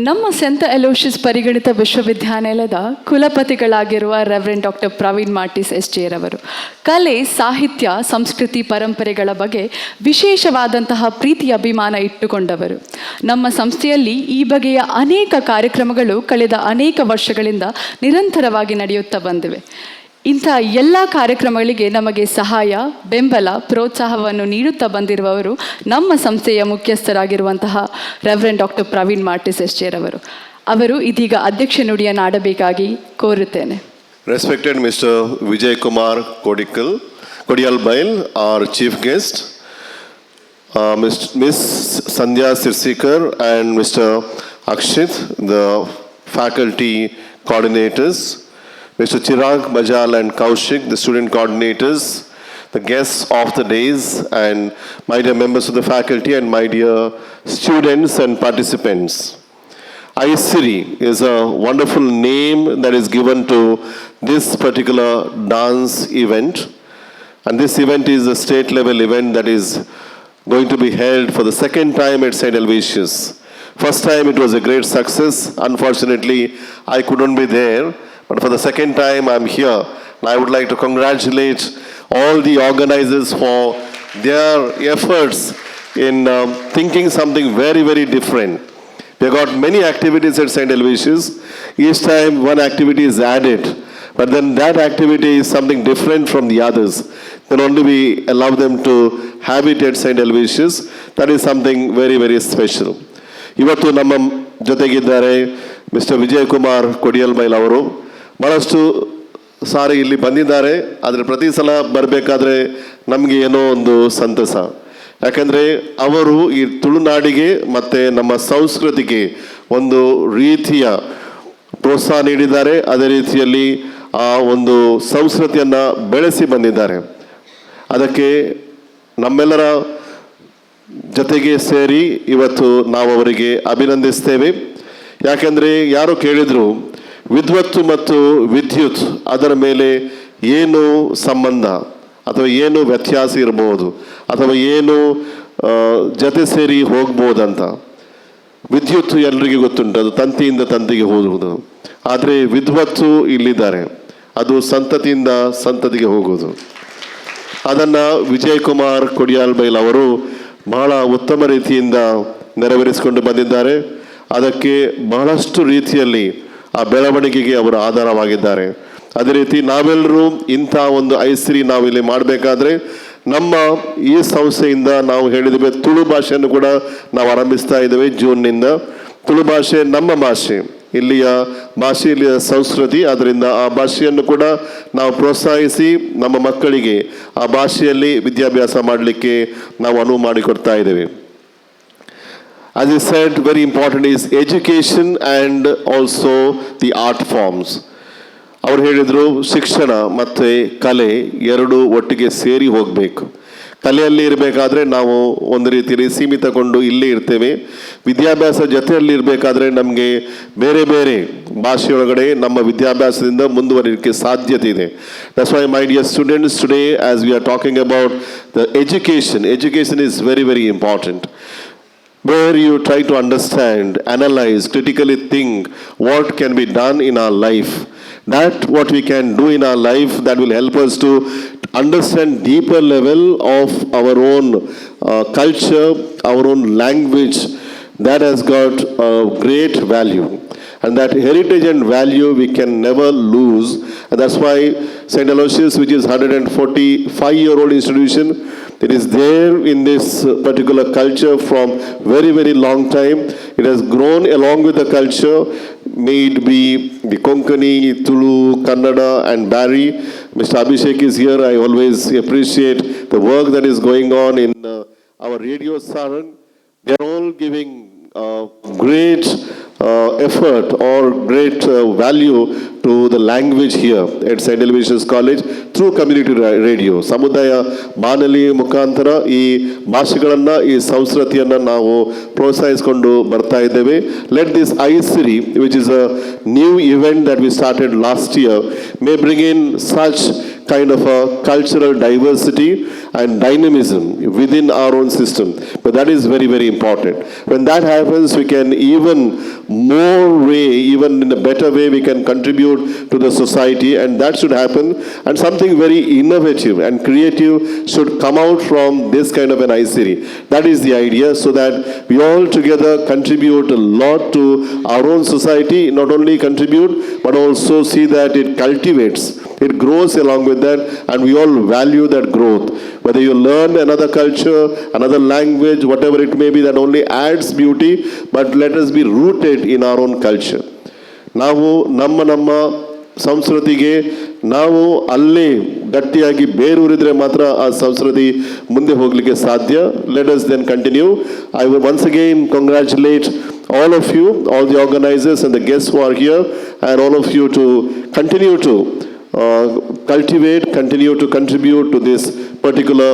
ನಮ್ಮ ಸೆಂಟ್ ಅಲೋಷಿಯಸ್ ಪರಿಗಣಿತ ವಿಶ್ವವಿದ್ಯಾನಿಲಯದ ಕುಲಪತಿಗಳಾಗಿರುವ ರೆವರೆಂಡ್ ಡಾಕ್ಟರ್ ಪ್ರವೀಣ್ ಮಾರ್ಟಿಸ್ SJ ರವರು ಕಲೆ, ಸಾಹಿತ್ಯ, ಸಂಸ್ಕೃತಿ, ಪರಂಪರೆಗಳ ಬಗ್ಗೆ ವಿಶೇಷವಾದಂತಹ ಪ್ರೀತಿ ಅಭಿಮಾನ ಇಟ್ಟುಕೊಂಡವರು. ನಮ್ಮ ಸಂಸ್ಥೆಯಲ್ಲಿ ಈ ಬಗೆಯ ಅನೇಕ ಕಾರ್ಯಕ್ರಮಗಳು ಕಳೆದ ಅನೇಕ ವರ್ಷಗಳಿಂದ ನಿರಂತರವಾಗಿ ನಡೆಯುತ್ತಾ ಬಂದಿವೆ. ಇಂಥ ಎಲ್ಲ ಕಾರ್ಯಕ್ರಮಗಳಿಗೆ ನಮಗೆ ಸಹಾಯ, ಬೆಂಬಲ, ಪ್ರೋತ್ಸಾಹವನ್ನು ನೀಡುತ್ತಾ ಬಂದಿರುವವರು ನಮ್ಮ ಸಂಸ್ಥೆಯ ಮುಖ್ಯಸ್ಥರಾಗಿರುವಂತಹ ರೆವರೆಂಡ್ ಡಾಕ್ಟರ್ ಪ್ರವೀಣ್ ಮಾರ್ಟಿಸ್ SJ ರವರು. ಅವರು ಇದೀಗ ಅಧ್ಯಕ್ಷ ನುಡಿಯನ್ನು ಆಡಬೇಕಾಗಿ ಕೋರುತ್ತೇನೆ. Respected Mr. Vijay Kumar Kodialbail, our chief guest, Miss Sandhya Sirsikar and Mr. Akshit, the faculty coordinators, Mr. Chirag Bajal and Kaushik, the student coordinators, the guests of the days, and my dear members of the faculty and my dear students and participants. ICIRI is a wonderful name that is given to this particular dance event, and this event is a state level event that is going to be held for the second time at St. Aloysius. First time it was a great success. Unfortunately, I couldn't be there. But for the second time, I'm here. And I would like to congratulate all the organizers for their efforts in thinking something very, very different. We have got many activities at St. Aloysius. Each time one activity is added. But then that activity is something different from the others. Then only we allow them to have it at St. Aloysius. That is something very, very special. ಇವತ್ತು ನಮ್ಮ ಜೊತೆಗಿದ್ದಾರೆ ಮಿಸ್ಟರ್ ವಿಜಯ್ ಕುಮಾರ್ ಕೊಡಿಯಲ್ಬೈಲ್ ಅವರು. ಭಾಳಷ್ಟು ಸಾರಿ ಇಲ್ಲಿ ಬಂದಿದ್ದಾರೆ, ಆದರೆ ಪ್ರತಿ ಸಲ ಬರಬೇಕಾದ್ರೆ ನಮಗೆ ಏನೋ ಒಂದು ಸಂತಸ. ಯಾಕೆಂದರೆ ಅವರು ಈ ತುಳುನಾಡಿಗೆ ಮತ್ತು ನಮ್ಮ ಸಂಸ್ಕೃತಿಗೆ ಒಂದು ರೀತಿಯ ಪ್ರೋತ್ಸಾಹ ನೀಡಿದ್ದಾರೆ. ಅದೇ ರೀತಿಯಲ್ಲಿ ಆ ಒಂದು ಸಂಸ್ಕೃತಿಯನ್ನು ಬೆಳೆಸಿ ಬಂದಿದ್ದಾರೆ. ಅದಕ್ಕೆ ನಮ್ಮೆಲ್ಲರ ಜೊತೆಗೆ ಸೇರಿ ಇವತ್ತು ನಾವು ಅವರಿಗೆ ಅಭಿನಂದಿಸ್ತೇವೆ. ಯಾಕೆಂದರೆ ಯಾರು ಕೇಳಿದರು ವಿದ್ವತ್ತು ಮತ್ತು ವಿದ್ಯುತ್ ಅದರ ಮೇಲೆ ಏನು ಸಂಬಂಧ ಅಥವಾ ಏನು ವ್ಯತ್ಯಾಸ ಇರ್ಬೋದು ಅಥವಾ ಏನು ಜೊತೆ ಸೇರಿ ಹೋಗ್ಬೋದಂತ. ವಿದ್ಯುತ್ ಎಲ್ರಿಗೂ ಗೊತ್ತುಂಟು, ಅದು ತಂತಿಯಿಂದ ತಂತಿಗೆ ಹೋಗುವುದು. ಆದರೆ ವಿದ್ವತ್ತು ಇಲ್ಲಿದ್ದಾರೆ, ಅದು ಸಂತತಿಯಿಂದ ಸಂತತಿಗೆ ಹೋಗೋದು. ಅದನ್ನು ವಿಜಯ್ ಕುಮಾರ್ ಕೊಡಿಯಾಲ್ಬೈಲ್ ಅವರು ಬಹಳ ಉತ್ತಮ ರೀತಿಯಿಂದ ನೆರವೇರಿಸಿಕೊಂಡು ಬಂದಿದ್ದಾರೆ. ಅದಕ್ಕೆ ಬಹಳಷ್ಟು ರೀತಿಯಲ್ಲಿ ಆ ಬೆಳವಣಿಗೆಗೆ ಅವರು ಆಧಾರವಾಗಿದ್ದಾರೆ. ಅದೇ ರೀತಿ ನಾವೆಲ್ಲರೂ ಇಂಥ ಒಂದು ಐಸಿರಿ ನಾವಿಲ್ಲಿ ಮಾಡಬೇಕಾದ್ರೆ ನಮ್ಮ ಈ ಸಂಸ್ಥೆಯಿಂದ ನಾವು ಹೇಳಿದ್ದೇವೆ, ತುಳು ಭಾಷೆಯನ್ನು ಕೂಡ ನಾವು ಆರಂಭಿಸ್ತಾ ಇದ್ದೇವೆ ಜೂನ್ನಿಂದ. ತುಳು ಭಾಷೆ ನಮ್ಮ ಭಾಷೆ, ಇಲ್ಲಿಯ ಭಾಷೆ, ಇಲ್ಲಿಯ ಸಂಸ್ಕೃತಿ. ಆದ್ದರಿಂದ ಆ ಭಾಷೆಯನ್ನು ಕೂಡ ನಾವು ಪ್ರೋತ್ಸಾಹಿಸಿ ನಮ್ಮ ಮಕ್ಕಳಿಗೆ ಆ ಭಾಷೆಯಲ್ಲಿ ವಿದ್ಯಾಭ್ಯಾಸ ಮಾಡಲಿಕ್ಕೆ ನಾವು ಅನುವು ಮಾಡಿಕೊಡ್ತಾ ಇದ್ದೇವೆ. As I said, very important is education and also the art forms. ಅವರು ಹೇಳಿದರು ಶಿಕ್ಷಣ ಮತ್ತು ಕಲೆ ಎರಡೂ ಒಟ್ಟಿಗೆ ಸೇರಿ ಹೋಗಬೇಕು. ಕಲೆಯಲ್ಲಿ ಇರಬೇಕಾದ್ರೆ ನಾವು ಒಂದು ರೀತಿಯಲ್ಲಿ ಸೀಮಿತಗೊಂಡು ಇಲ್ಲೇ ಇರ್ತೇವೆ. ವಿದ್ಯಾಭ್ಯಾಸ ಜೊತೆಯಲ್ಲಿ ಇರಬೇಕಾದ್ರೆ ನಮಗೆ ಬೇರೆ ಬೇರೆ ಭಾಷೆಯೊಳಗಡೆ ನಮ್ಮ ವಿದ್ಯಾಭ್ಯಾಸದಿಂದ ಮುಂದುವರಿಯೋಕ್ಕೆ ಸಾಧ್ಯತೆ ಇದೆ. That's why my dear students, today as we are talking about the education is very very important. Where you try to understand, analyze, critically think what can be done in our life. That what we can do in our life, that will help us to understand deeper level of our own culture, our own language, that has got a great value. And that heritage and value we can never lose. And that's why St. Aloysius, which is 145-year-old institution, it is there in this particular culture from very, very long time. It has grown along with the culture, may it be the Konkani, Tulu, Kannada and Bari. Mr. Abhishek is here. I always appreciate the work that is going on in our radio Sarang. They are all giving great effort or great value to the language here at St. Aloysius College through community radio. ಸಮುದಾಯ ಬಾನುಲಿ ಮುಖಾಂತರ ಈ ಭಾಷೆಗಳನ್ನು, ಈ ಸಂಸ್ಕೃತಿಯನ್ನು ನಾವು ಪ್ರೋತ್ಸಾಹಿಸಿಕೊಂಡು ಬರ್ತಾ ಇದ್ದೇವೆ. Let this ICIRI, which is a new event that we started last year, may bring in such kind of a cultural diversity and dynamism within our own system. But that is very, very important. When that happens, we can even more way, even in a better way, we can contribute to the society, and that should happen. And something very innovative and creative should come out from this kind of an ICIRI. That is the idea, so that we all together contribute a lot to our own society, not only contribute, but also see that it cultivates, it grows along with that, and we all value that growth. Whether you learn another culture, another language, whatever it may be, that only adds beauty, but let us be rooted in our own culture. ನಾವು ನಮ್ಮ ಸಂಸ್ಕೃತಿಗೆ ನಾವು ಅಲ್ಲೇ ಗಟ್ಟಿಯಾಗಿ ಬೇರೂರಿದ್ರೆ ಮಾತ್ರ ಆ ಸಂಸ್ಕೃತಿ ಮುಂದೆ ಹೋಗಲಿಕ್ಕೆ ಸಾಧ್ಯ. Let us then continue. I will once again congratulate all of you, all the organizers and the guests who are here, and all of you to continue to cultivate, continue to contribute to this particular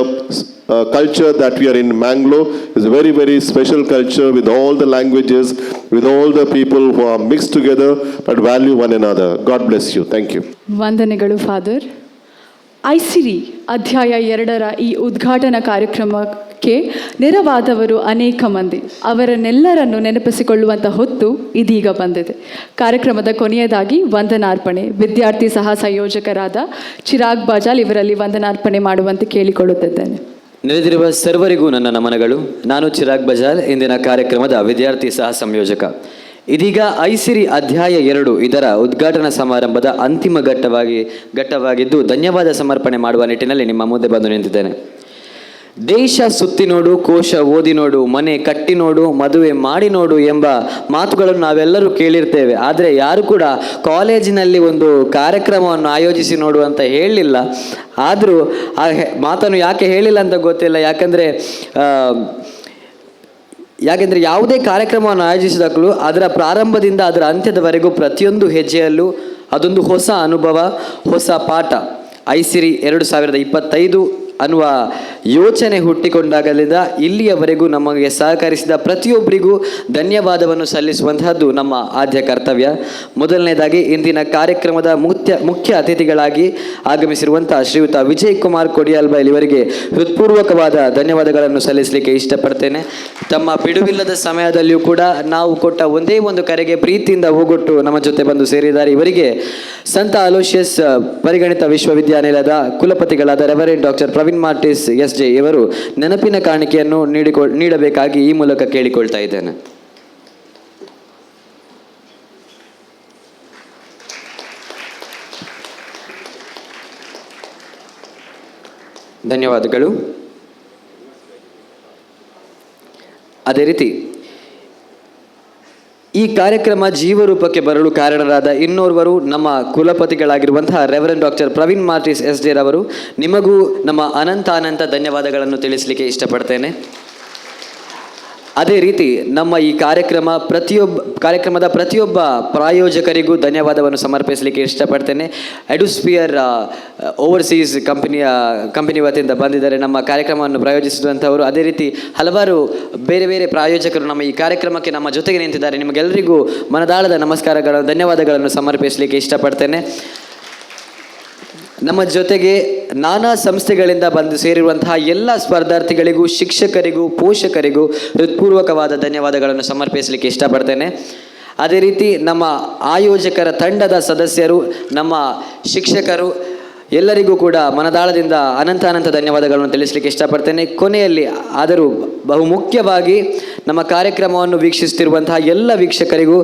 culture that we are in Mangalore. It's a very, very special culture with all the languages, with all the people who are mixed together but value one another. God bless you. Thank you. ವಂದನೆಗಳು ಫಾದರ್. ಐಸಿರಿ ಅಧ್ಯಾಯ 2ರ ಈ ಉದ್ಘಾಟನಾ ಕಾರ್ಯಕ್ರಮಕ್ಕೆ ನೆರವಾದವರು ಅನೇಕ ಮಂದಿ. ಅವರನ್ನೆಲ್ಲರನ್ನು ನೆನಪಿಸಿಕೊಳ್ಳುವಂಥ ಹೊತ್ತು ಇದೀಗ ಬಂದಿದೆ. ಕಾರ್ಯಕ್ರಮದ ಕೊನೆಯದಾಗಿ ವಂದನಾರ್ಪಣೆ ವಿದ್ಯಾರ್ಥಿ ಸಹ ಸಂಯೋಜಕರಾದ ಚಿರಾಗ್ ಬಜಾಲ್ ಇವರಲ್ಲಿ ವಂದನಾರ್ಪಣೆ ಮಾಡುವಂತೆ ಕೇಳಿಕೊಳ್ಳುತ್ತಿದ್ದೇನೆ. ನೆರೆದಿರುವ ಸರ್ವರಿಗೂ ನನ್ನ ನಮನಗಳು. ನಾನು ಚಿರಾಗ್ ಬಜಾಲ್, ಇಂದಿನ ಕಾರ್ಯಕ್ರಮದ ವಿದ್ಯಾರ್ಥಿ ಸಹ ಸಂಯೋಜಕ. ಇದೀಗ ಐಸಿರಿ ಅಧ್ಯಾಯ 2 ಇದರ ಉದ್ಘಾಟನಾ ಸಮಾರಂಭದ ಅಂತಿಮ ಘಟ್ಟವಾಗಿದ್ದು ಧನ್ಯವಾದ ಸಮರ್ಪಣೆ ಮಾಡುವ ನಿಟ್ಟಿನಲ್ಲಿ ನಿಮ್ಮ ಮುಂದೆ ಬಂದು ನಿಂತಿದ್ದೇನೆ. ದೇಶ ಸುತ್ತಿ ನೋಡು, ಕೋಶ ಓದಿ ನೋಡು, ಮನೆ ಕಟ್ಟಿ ನೋಡು, ಮದುವೆ ಮಾಡಿ ನೋಡು ಎಂಬ ಮಾತುಗಳನ್ನು ನಾವೆಲ್ಲರೂ ಕೇಳಿರ್ತೇವೆ. ಆದರೆ ಯಾರು ಕೂಡ ಕಾಲೇಜಿನಲ್ಲಿ ಒಂದು ಕಾರ್ಯಕ್ರಮವನ್ನು ಆಯೋಜಿಸಿ ನೋಡು ಅಂತ ಹೇಳಲಿಲ್ಲ. ಆದರೂ ಆ ಮಾತನ್ನು ಯಾಕೆ ಹೇಳಿಲ್ಲ ಅಂತ ಗೊತ್ತಿಲ್ಲ. ಯಾಕಂದರೆ ಯಾವುದೇ ಕಾರ್ಯಕ್ರಮವನ್ನು ಆಯೋಜಿಸಿದಾಗಲೂ ಅದರ ಪ್ರಾರಂಭದಿಂದ ಅದರ ಅಂತ್ಯದವರೆಗೂ ಪ್ರತಿಯೊಂದು ಹೆಜ್ಜೆಯಲ್ಲೂ ಅದೊಂದು ಹೊಸ ಅನುಭವ, ಹೊಸ ಪಾಠ. ಐಸಿರಿ 2025 ಅನ್ನುವ ಯೋಚನೆ ಹುಟ್ಟಿಕೊಂಡಾಗಲಿಂದ ಇಲ್ಲಿಯವರೆಗೂ ನಮಗೆ ಸಹಕರಿಸಿದ ಪ್ರತಿಯೊಬ್ಬರಿಗೂ ಧನ್ಯವಾದವನ್ನು ಸಲ್ಲಿಸುವಂತಹದ್ದು ನಮ್ಮ ಆದ್ಯ ಕರ್ತವ್ಯ. ಮೊದಲನೇದಾಗಿ ಇಂದಿನ ಕಾರ್ಯಕ್ರಮದ ಮುಖ್ಯ ಅತಿಥಿಗಳಾಗಿ ಆಗಮಿಸಿರುವಂಥ ಶ್ರೀಯುತ ವಿಜಯ್ ಕುಮಾರ್ ಕೊಡಿಯಾಲ್ಬೈಲ್ ಇವರಿಗೆ ಹೃತ್ಪೂರ್ವಕವಾದ ಧನ್ಯವಾದಗಳನ್ನು ಸಲ್ಲಿಸಲಿಕ್ಕೆ ಇಷ್ಟಪಡ್ತೇನೆ. ತಮ್ಮ ಬಿಡುವಿಲ್ಲದ ಸಮಯದಲ್ಲಿಯೂ ಕೂಡ ನಾವು ಕೊಟ್ಟ ಒಂದೇ ಒಂದು ಕರೆಗೆ ಪ್ರೀತಿಯಿಂದ ಹೋಗೊಟ್ಟು ನಮ್ಮ ಜೊತೆ ಬಂದು ಸೇರಿದ್ದಾರೆ. ಇವರಿಗೆ ಸಂತ ಅಲೋಷಿಯಸ್ ಪರಿಗಣಿತ ವಿಶ್ವವಿದ್ಯಾನಿಲಯದ ಕುಲಪತಿಗಳಾದ ರೆವರೆಂಡ್ ಡಾಕ್ಟರ್ ಪ್ರವೀಣ್ ಮಾರ್ಟಿಸ್ ಎಸ್.ಜೆ. ಇವರು ನೆನಪಿನ ಕಾಣಿಕೆಯನ್ನು ನೀಡಬೇಕಾಗಿ ಈ ಮೂಲಕ ಕೇಳಿಕೊಳ್ತಾ ಇದ್ದೇನೆ. ಧನ್ಯವಾದಗಳು. ಅದೇ ರೀತಿ ಈ ಕಾರ್ಯಕ್ರಮ ಜೀವರೂಪಕ್ಕೆ ಬರಲು ಕಾರಣರಾದ ಇನ್ನೋರ್ವರು ನಮ್ಮ ಕುಲಪತಿಗಳಾಗಿರುವಂತಹ ರೆವರೆಂಡ್ ಡಾಕ್ಟರ್ ಪ್ರವೀಣ್ ಮಾರ್ಟಿಸ್ ಎಸ್.ಜೆ. ರವರು ನಿಮಗೂ ನಮ್ಮ ಅನಂತ ತಿಳಿಸಲಿಕ್ಕೆ ಇಷ್ಟಪಡ್ತೇನೆ. ಅದೇ ರೀತಿ ನಮ್ಮ ಈ ಕಾರ್ಯಕ್ರಮದ ಪ್ರತಿಯೊಬ್ಬ ಪ್ರಾಯೋಜಕರಿಗೂ ಧನ್ಯವಾದವನ್ನು ಸಮರ್ಪಿಸಲಿಕ್ಕೆ ಇಷ್ಟಪಡ್ತೇನೆ. ಎಡುಸ್ಪಿಯರ್ ಓವರ್ಸೀಸ್ ಕಂಪನಿ ವತಿಯಿಂದ ಬಂದಿದ್ದಾರೆ ನಮ್ಮ ಕಾರ್ಯಕ್ರಮವನ್ನು ಪ್ರಾಯೋಜಿಸಿದಂಥವರು. ಅದೇ ರೀತಿ ಹಲವಾರು ಬೇರೆ ಬೇರೆ ಪ್ರಾಯೋಜಕರು ನಮ್ಮ ಈ ಕಾರ್ಯಕ್ರಮಕ್ಕೆ ನಮ್ಮ ಜೊತೆಗೆ ನಿಂತಿದ್ದಾರೆ. ನಿಮಗೆಲ್ಲರಿಗೂ ಮನದಾಳದ ಧನ್ಯವಾದಗಳನ್ನು ಸಮರ್ಪಿಸಲಿಕ್ಕೆ ಇಷ್ಟಪಡ್ತೇನೆ. ನಮ್ಮ ಜೊತೆಗೆ ನಾನಾ ಸಂಸ್ಥೆಗಳಿಂದ ಬಂದು ಸೇರಿರುವಂತಹ ಎಲ್ಲ ಸ್ಪರ್ಧಾರ್ಥಿಗಳಿಗೂ, ಶಿಕ್ಷಕರಿಗೂ, ಪೋಷಕರಿಗೂ ಹೃತ್ಪೂರ್ವಕವಾದ ಧನ್ಯವಾದಗಳನ್ನು ಸಮರ್ಪಿಸಲಿಕ್ಕೆ ಇಷ್ಟಪಡ್ತೇನೆ. ಅದೇ ರೀತಿ ನಮ್ಮ ಆಯೋಜಕರ ತಂಡದ ಸದಸ್ಯರು, ನಮ್ಮ ಶಿಕ್ಷಕರು ಎಲ್ಲರಿಗೂ ಕೂಡ ಮನದಾಳದಿಂದ ಅನಂತ ಧನ್ಯವಾದಗಳನ್ನು ತಿಳಿಸಲಿಕ್ಕೆ ಇಷ್ಟಪಡ್ತೇನೆ. ಕೊನೆಯಲ್ಲಿ ಆದರೂ ಬಹುಮುಖ್ಯವಾಗಿ ನಮ್ಮ ಕಾರ್ಯಕ್ರಮವನ್ನು ವೀಕ್ಷಿಸುತ್ತಿರುವಂತಹ ಎಲ್ಲ ವೀಕ್ಷಕರಿಗೂ,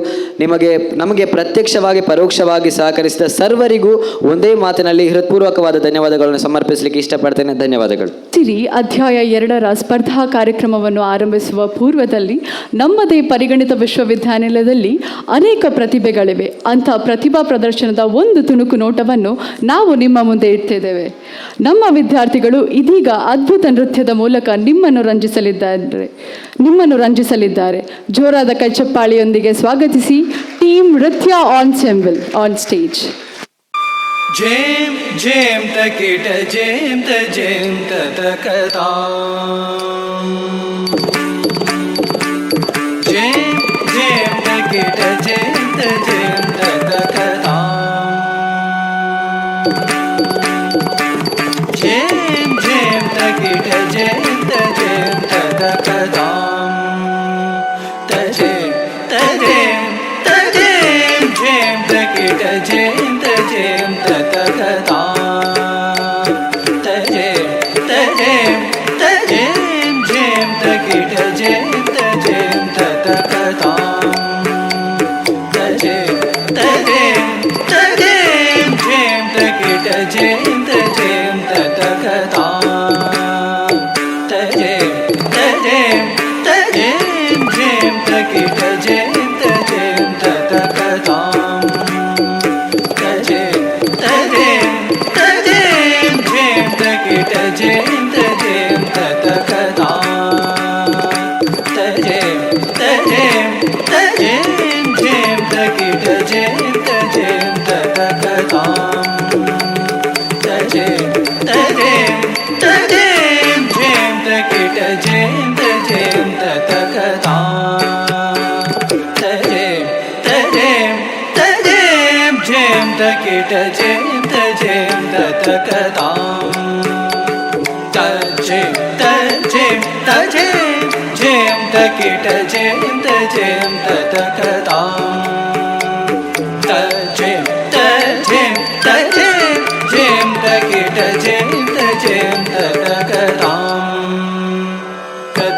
ನಮಗೆ ಪ್ರತ್ಯಕ್ಷವಾಗಿ ಪರೋಕ್ಷವಾಗಿ ಸಹಕರಿಸಿದ ಸರ್ವರಿಗೂ ಒಂದೇ ಮಾತಿನಲ್ಲಿ ಹೃತ್ಪೂರ್ವಕವಾದ ಧನ್ಯವಾದಗಳನ್ನು ಸಮರ್ಪಿಸಲಿಕ್ಕೆ ಇಷ್ಟಪಡ್ತೇನೆ. ಧನ್ಯವಾದಗಳು. ಸಿರಿ ಅಧ್ಯಾಯ 2ರ ಸ್ಪರ್ಧಾ ಕಾರ್ಯಕ್ರಮವನ್ನು ಆರಂಭಿಸುವ ಪೂರ್ವದಲ್ಲಿ ನಮ್ಮದೇ ಪರಿಗಣಿತ ವಿಶ್ವವಿದ್ಯಾನಿಲಯದಲ್ಲಿ ಅನೇಕ ಪ್ರತಿಭೆಗಳಿವೆ. ಅಂಥ ಪ್ರತಿಭಾ ಪ್ರದರ್ಶನದ ಒಂದು ತುಣುಕು ನೋಟವನ್ನು ನಾವು ನಿಮ್ಮ ಮುಂದೆ ಇಡ್ತಿದ್ದೇವೆ. ನಮ್ಮ ವಿದ್ಯಾರ್ಥಿಗಳು ಇದೀಗ ಅದ್ಭುತ ನೃತ್ಯದ ಮೂಲಕ ನಿಮ್ಮನ್ನು ರಂಜಿಸಲಿದ್ದಾರೆ. ಜೋರಾದ ಕೈಚಪ್ಪಾಳಿಯೊಂದಿಗೆ ಸ್ವಾಗತಿಸಿ ಟೀಮ್ ನೃತ್ಯ ಆನ್ಸೆಂಬಲ್ ಆನ್ ಸ್ಟೇಜ್. ಜೇಂ ಜೇಂ ತಕಿಟ ಜೇಂ ತ ಜೇಂ ತಕತಾ ಜೇಂ ಜೇಂ ತಕಿಟ ಜೇಂ ತ ಜೇಂ ತಕತಾ ಜೇಂ ಜೇಂ ತಕಿಟ ಜೇಂ ತ ಜೇಂ ತಕತಾ ತಜೇಂ ತಜೇಂ ತಜೇಂ ಜೇಂ ತಕಿಟ ಜೇಂ ತ ಜೇಂ ತಕತಾ ತಜೇಂ ತಜೇಂ ತಜೇಂ ಜೇಂ ತಕಿಟ ಜೇಂ ತ ಜೇಂ ತಕತಾ ತಜೇಂ ತಜೇಂ ತಜೇಂ ಜೇಂ ತಕಿಟ ಜೇಂ ತ ಜೇಂ ತಕತಾ ತಜೇಂ ತಜೇಂ ತಜೇಂ ಜೇಂ ತಕಿಟ ಜೇಂ ತ ಜೇಂ ತಕತಾ ತಜೇಂ ತಜೇಂ ತಜೇಂ ಜೇಂ ತಕಿಟ ಜೇಂ ತ ಜೇಂ ತಕತಾ ತಜೇಂ ತಜೇಂ ತಜೇಂ ಜೇಂ ತಕಿಟ ಜೇಂ ತ ಜೇಂ ತಕತಾ ತಜೇಂ ತಜೇಂ ತಜೇಂ ಜೇಂ ತಕಿಟ ಜೇಂ ತ ಜೇಂ ತಕತಾ ತಜೇಂ ತಜೇಂ ತಜೇಂ ಜೇಂ ತಕಿಟ ಜೇಂ ತ ಜೇಂ ತಕತಾ ತಜೇಂ ತಜೇಂ ತಜೇಂ ಜೇಂ ತಕಿಟ ಜೇಂ ತ ಜೇಂ ತಕತಾ ತಜೇಂ ತಜೇಂ ತಜೇಂ ಜೇಂ ತಕಿಟ ಜೇಂ ತ ಜೇಂ ತಕತಾ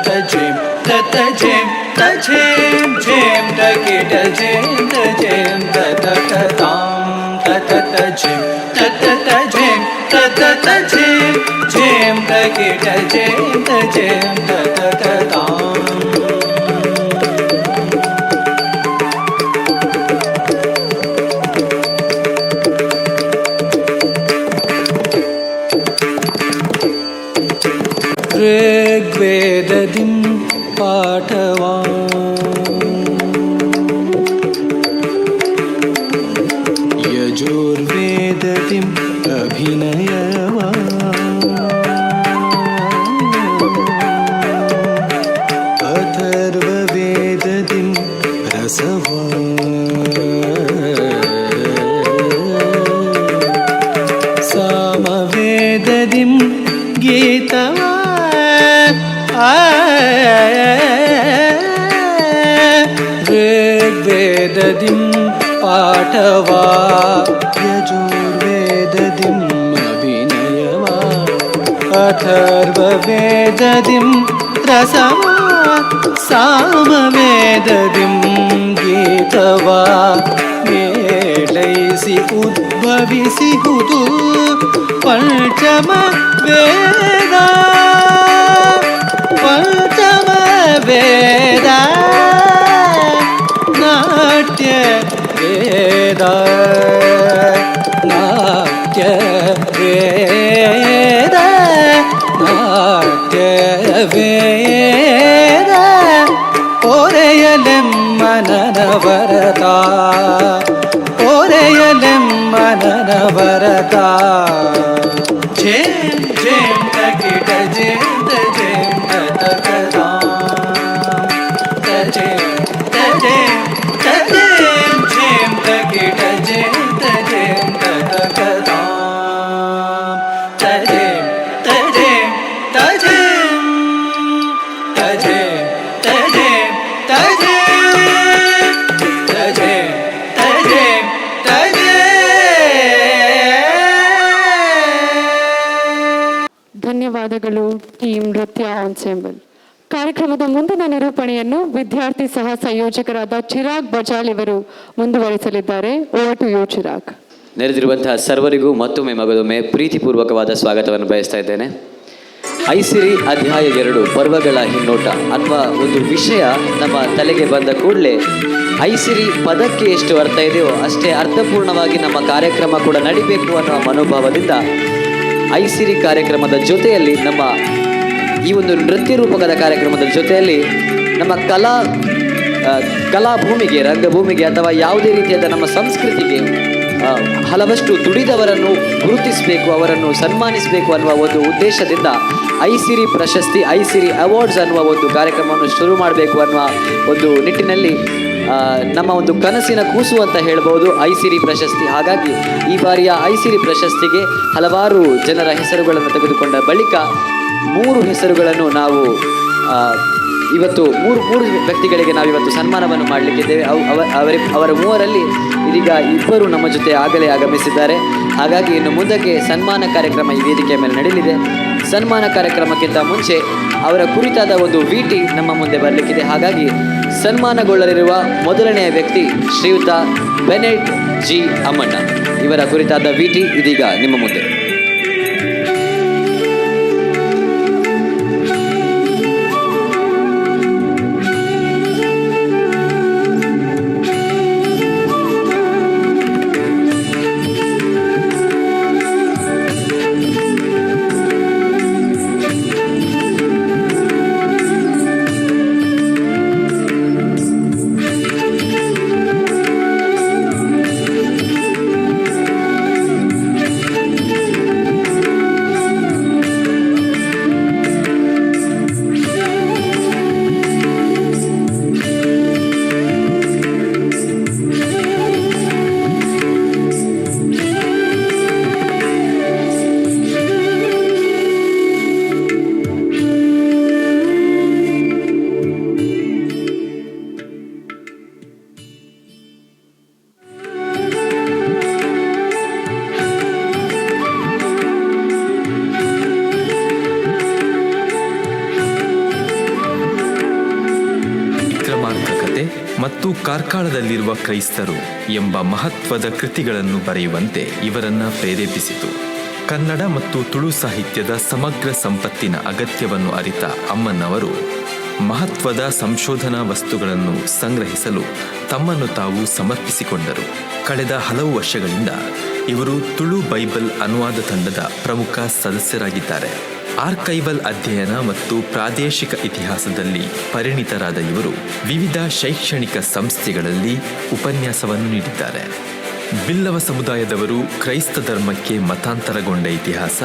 ತಜೇಂ ತಜೇಂ ತಜೇಂ ಜೇಂ ತಕಿಟ ಜೇಂ ತ ಜೇಂ ತಕತಾ ತಜೇಂ ತಜೇಂ ತಜೇಂ ಜೇಂ ತಕಿಟ ಜೇಂ ತ ಜೇಂ ತಕತಾ ಋಗ್ವೇದದಿಂ ಪಾಠವಾ ಯಜುರ್ವೇದದಿಂ ಅಭಿನಯವಾ ಅಥರ್ವವೇದದಿಂ ರಸವಾ ಸಾಮವೇದದಿಂ ಗೀತವಾ ಋಗ್ವೇದದಿಂ ಪಾಠವಾ ಯಜುರ್ವೇದದಿಂ ಅಭಿನಯವಾ ಅಥರ್ವವೇದದಿಂ ರಸವಾ ಸಾಮವೇದದಿಂ ಗೀತವಾ ಮೇಳೈಸಿ ಉದ್ಭವಿಸಿಹುದು ಪಂಚಮ ವೇದ ಪಂಚಮ ವೇದ ನಾಟ್ಯ ವೇದ ನಾಟ್ಯ ವೇದ ನಾಟ್ಯ ವೇದ ಒರೆಯಲೆಮ್ಮನವರತ ಒರೆಯಲೆಮ್ಮನವರತ ಜೇಂ ಜೇಂ ತಕಿಟ ಜೇಂ ತ ಜೇಂ ತಕತಾ ತಜೇಂ ತಜೇಂ ತಜೇಂ ಜೇಂ ತಕಿಟ ಜೇಂ ತ ಜೇಂ ತಕತಾ ತಜೇಂ ತಜೇಂ ತಜೇಂ ತಜೇಂ ತಜೇಂ ತಜೇಂ ತಜೇಂ ತಜೇಂ ಧನ್ಯವಾದಗಳು ಟೀಮ್ ನೃತ್ಯ ಆನ್ಸೆಂಬಲ್. ಕಾರ್ಯಕ್ರಮದ ಮುಂದಿನ ನಿರೂಪಣೆಯನ್ನು ವಿದ್ಯಾರ್ಥಿ ಸಹ ಸಂಯೋಜಕರಾದ ಚಿರಾಗ್ ಬಜಾಲ್ ಇವರು ಮುಂದುವರಿಸಲಿದ್ದಾರೆ. Over to you Chirag. ನೆರೆದಿರುವಂತಹ ಸರ್ವರಿಗೂ ಮತ್ತೊಮ್ಮೆ ಮಗದೊಮ್ಮೆ ಪ್ರೀತಿಪೂರ್ವಕವಾದ ಸ್ವಾಗತವನ್ನು ಬಯಸ್ತಾ ಇದ್ದೇನೆ. ಐಸಿರಿ ಅಧ್ಯಾಯ 2 ಪರ್ವಗಳ ಹಿನ್ನೋಟ ಅಥವಾ ಒಂದು ವಿಷಯ ನಮ್ಮ ತಲೆಗೆ ಬಂದ ಕೂಡಲೇ ಐಸಿರಿ ಪದಕ್ಕೆ ಎಷ್ಟು ಅರ್ಥ ಇದೆಯೋ ಅಷ್ಟೇ ಅರ್ಥಪೂರ್ಣವಾಗಿ ನಮ್ಮ ಕಾರ್ಯಕ್ರಮ ಕೂಡ ನಡಿಬೇಕು ಅನ್ನೋ ಮನೋಭಾವದಿಂದ ಐಸಿರಿ ಕಾರ್ಯಕ್ರಮದ ಜೊತೆಯಲ್ಲಿ ನಮ್ಮ ಈ ಒಂದು ನೃತ್ಯ ರೂಪಕದ ಕಾರ್ಯಕ್ರಮದ ಜೊತೆಯಲ್ಲಿ ನಮ್ಮ ಕಲಾಭೂಮಿಗೆ, ರಂಗಭೂಮಿಗೆ ಅಥವಾ ಯಾವುದೇ ರೀತಿಯಾದ ನಮ್ಮ ಸಂಸ್ಕೃತಿಗೆ ಹಲವಷ್ಟು ದುಡಿದವರನ್ನು ಗುರುತಿಸಬೇಕು, ಅವರನ್ನು ಸನ್ಮಾನಿಸಬೇಕು ಅನ್ನುವ ಒಂದು ಉದ್ದೇಶದಿಂದ ಐಸಿರಿ ಪ್ರಶಸ್ತಿ, ಐಸಿರಿ ಅವಾರ್ಡ್ಸ್ ಅನ್ನುವ ಒಂದು ಕಾರ್ಯಕ್ರಮವನ್ನು ಶುರು ಮಾಡಬೇಕು ಅನ್ನುವ ಒಂದು ನಿಟ್ಟಿನಲ್ಲಿ ನಮ್ಮ ಒಂದು ಕನಸಿನ ಕೂಸು ಅಂತ ಹೇಳ್ಬೋದು ಐಸಿರಿ ಪ್ರಶಸ್ತಿ. ಹಾಗಾಗಿ ಈ ಬಾರಿಯ ಐಸಿರಿ ಪ್ರಶಸ್ತಿಗೆ ಹಲವಾರು ಜನರ ಹೆಸರುಗಳನ್ನು ತೆಗೆದುಕೊಂಡ ಬಳಿಕ 3 ಹೆಸರುಗಳನ್ನು ನಾವು ಇವತ್ತು ಮೂರು ವ್ಯಕ್ತಿಗಳಿಗೆ ನಾವಿವತ್ತು ಸನ್ಮಾನವನ್ನು ಮಾಡಲಿಕ್ಕಿದ್ದೇವೆ. ಅವರ 3ರಲ್ಲಿ ಇದೀಗ 2 ನಮ್ಮ ಜೊತೆ ಆಗಲೇ ಆಗಮಿಸಿದ್ದಾರೆ. ಹಾಗಾಗಿ ಇನ್ನು ಮುಂದಕ್ಕೆ ಸನ್ಮಾನ ಕಾರ್ಯಕ್ರಮ ಈ ವೇದಿಕೆಯ ಮೇಲೆ ನಡೆಯಲಿದೆ. ಸನ್ಮಾನ ಕಾರ್ಯಕ್ರಮಕ್ಕಿಂತ ಮುಂಚೆ ಅವರ ಕುರಿತಾದ ಒಂದು ವಿಟಿ ನಮ್ಮ ಮುಂದೆ ಬರಲಿಕ್ಕಿದೆ. ಹಾಗಾಗಿ ಸನ್ಮಾನಗೊಳ್ಳಲಿರುವ ಮೊದಲನೆಯ ವ್ಯಕ್ತಿ ಶ್ರೀಯುತ ಬೆನೆಟ್ ಜಿ ಅಮ್ಮಣ್ಣ. ಇವರ ಕುರಿತಾದ ವಿಟಿ ಇದೀಗ ನಿಮ್ಮ ಮುಂದೆ. ಮತ್ತು ಕಾರ್ಕಳದಲ್ಲಿರುವ ಕ್ರೈಸ್ತರು ಎಂಬ ಮಹತ್ವದ ಕೃತಿಗಳನ್ನು ಬರೆಯುವಂತೆ ಇವರನ್ನು ಪ್ರೇರೇಪಿಸಿತು. ಕನ್ನಡ ಮತ್ತು ತುಳು ಸಾಹಿತ್ಯದ ಸಮಗ್ರ ಸಂಪತ್ತಿನ ಅಗತ್ಯವನ್ನು ಅರಿತ ಅಮ್ಮನವರು ಮಹತ್ವದ ಸಂಶೋಧನಾ ವಸ್ತುಗಳನ್ನು ಸಂಗ್ರಹಿಸಲು ತಮ್ಮನ್ನು ತಾವು ಸಮರ್ಪಿಸಿಕೊಂಡರು. ಕಳೆದ ಹಲವು ವರ್ಷಗಳಿಂದ ಇವರು ತುಳು ಬೈಬಲ್ ಅನುವಾದ ತಂಡದ ಪ್ರಮುಖ ಸದಸ್ಯರಾಗಿದ್ದಾರೆ. ಆರ್ಕೈವಲ್ ಅಧ್ಯಯನ ಮತ್ತು ಪ್ರಾದೇಶಿಕ ಇತಿಹಾಸದಲ್ಲಿ ಪರಿಣಿತರಾದ ಇವರು ವಿವಿಧ ಶೈಕ್ಷಣಿಕ ಸಂಸ್ಥೆಗಳಲ್ಲಿ ಉಪನ್ಯಾಸವನ್ನು ನೀಡಿದ್ದಾರೆ. ಬಿಲ್ಲವ ಸಮುದಾಯದವರು ಕ್ರೈಸ್ತ ಧರ್ಮಕ್ಕೆ ಮತಾಂತರಗೊಂಡ ಇತಿಹಾಸ,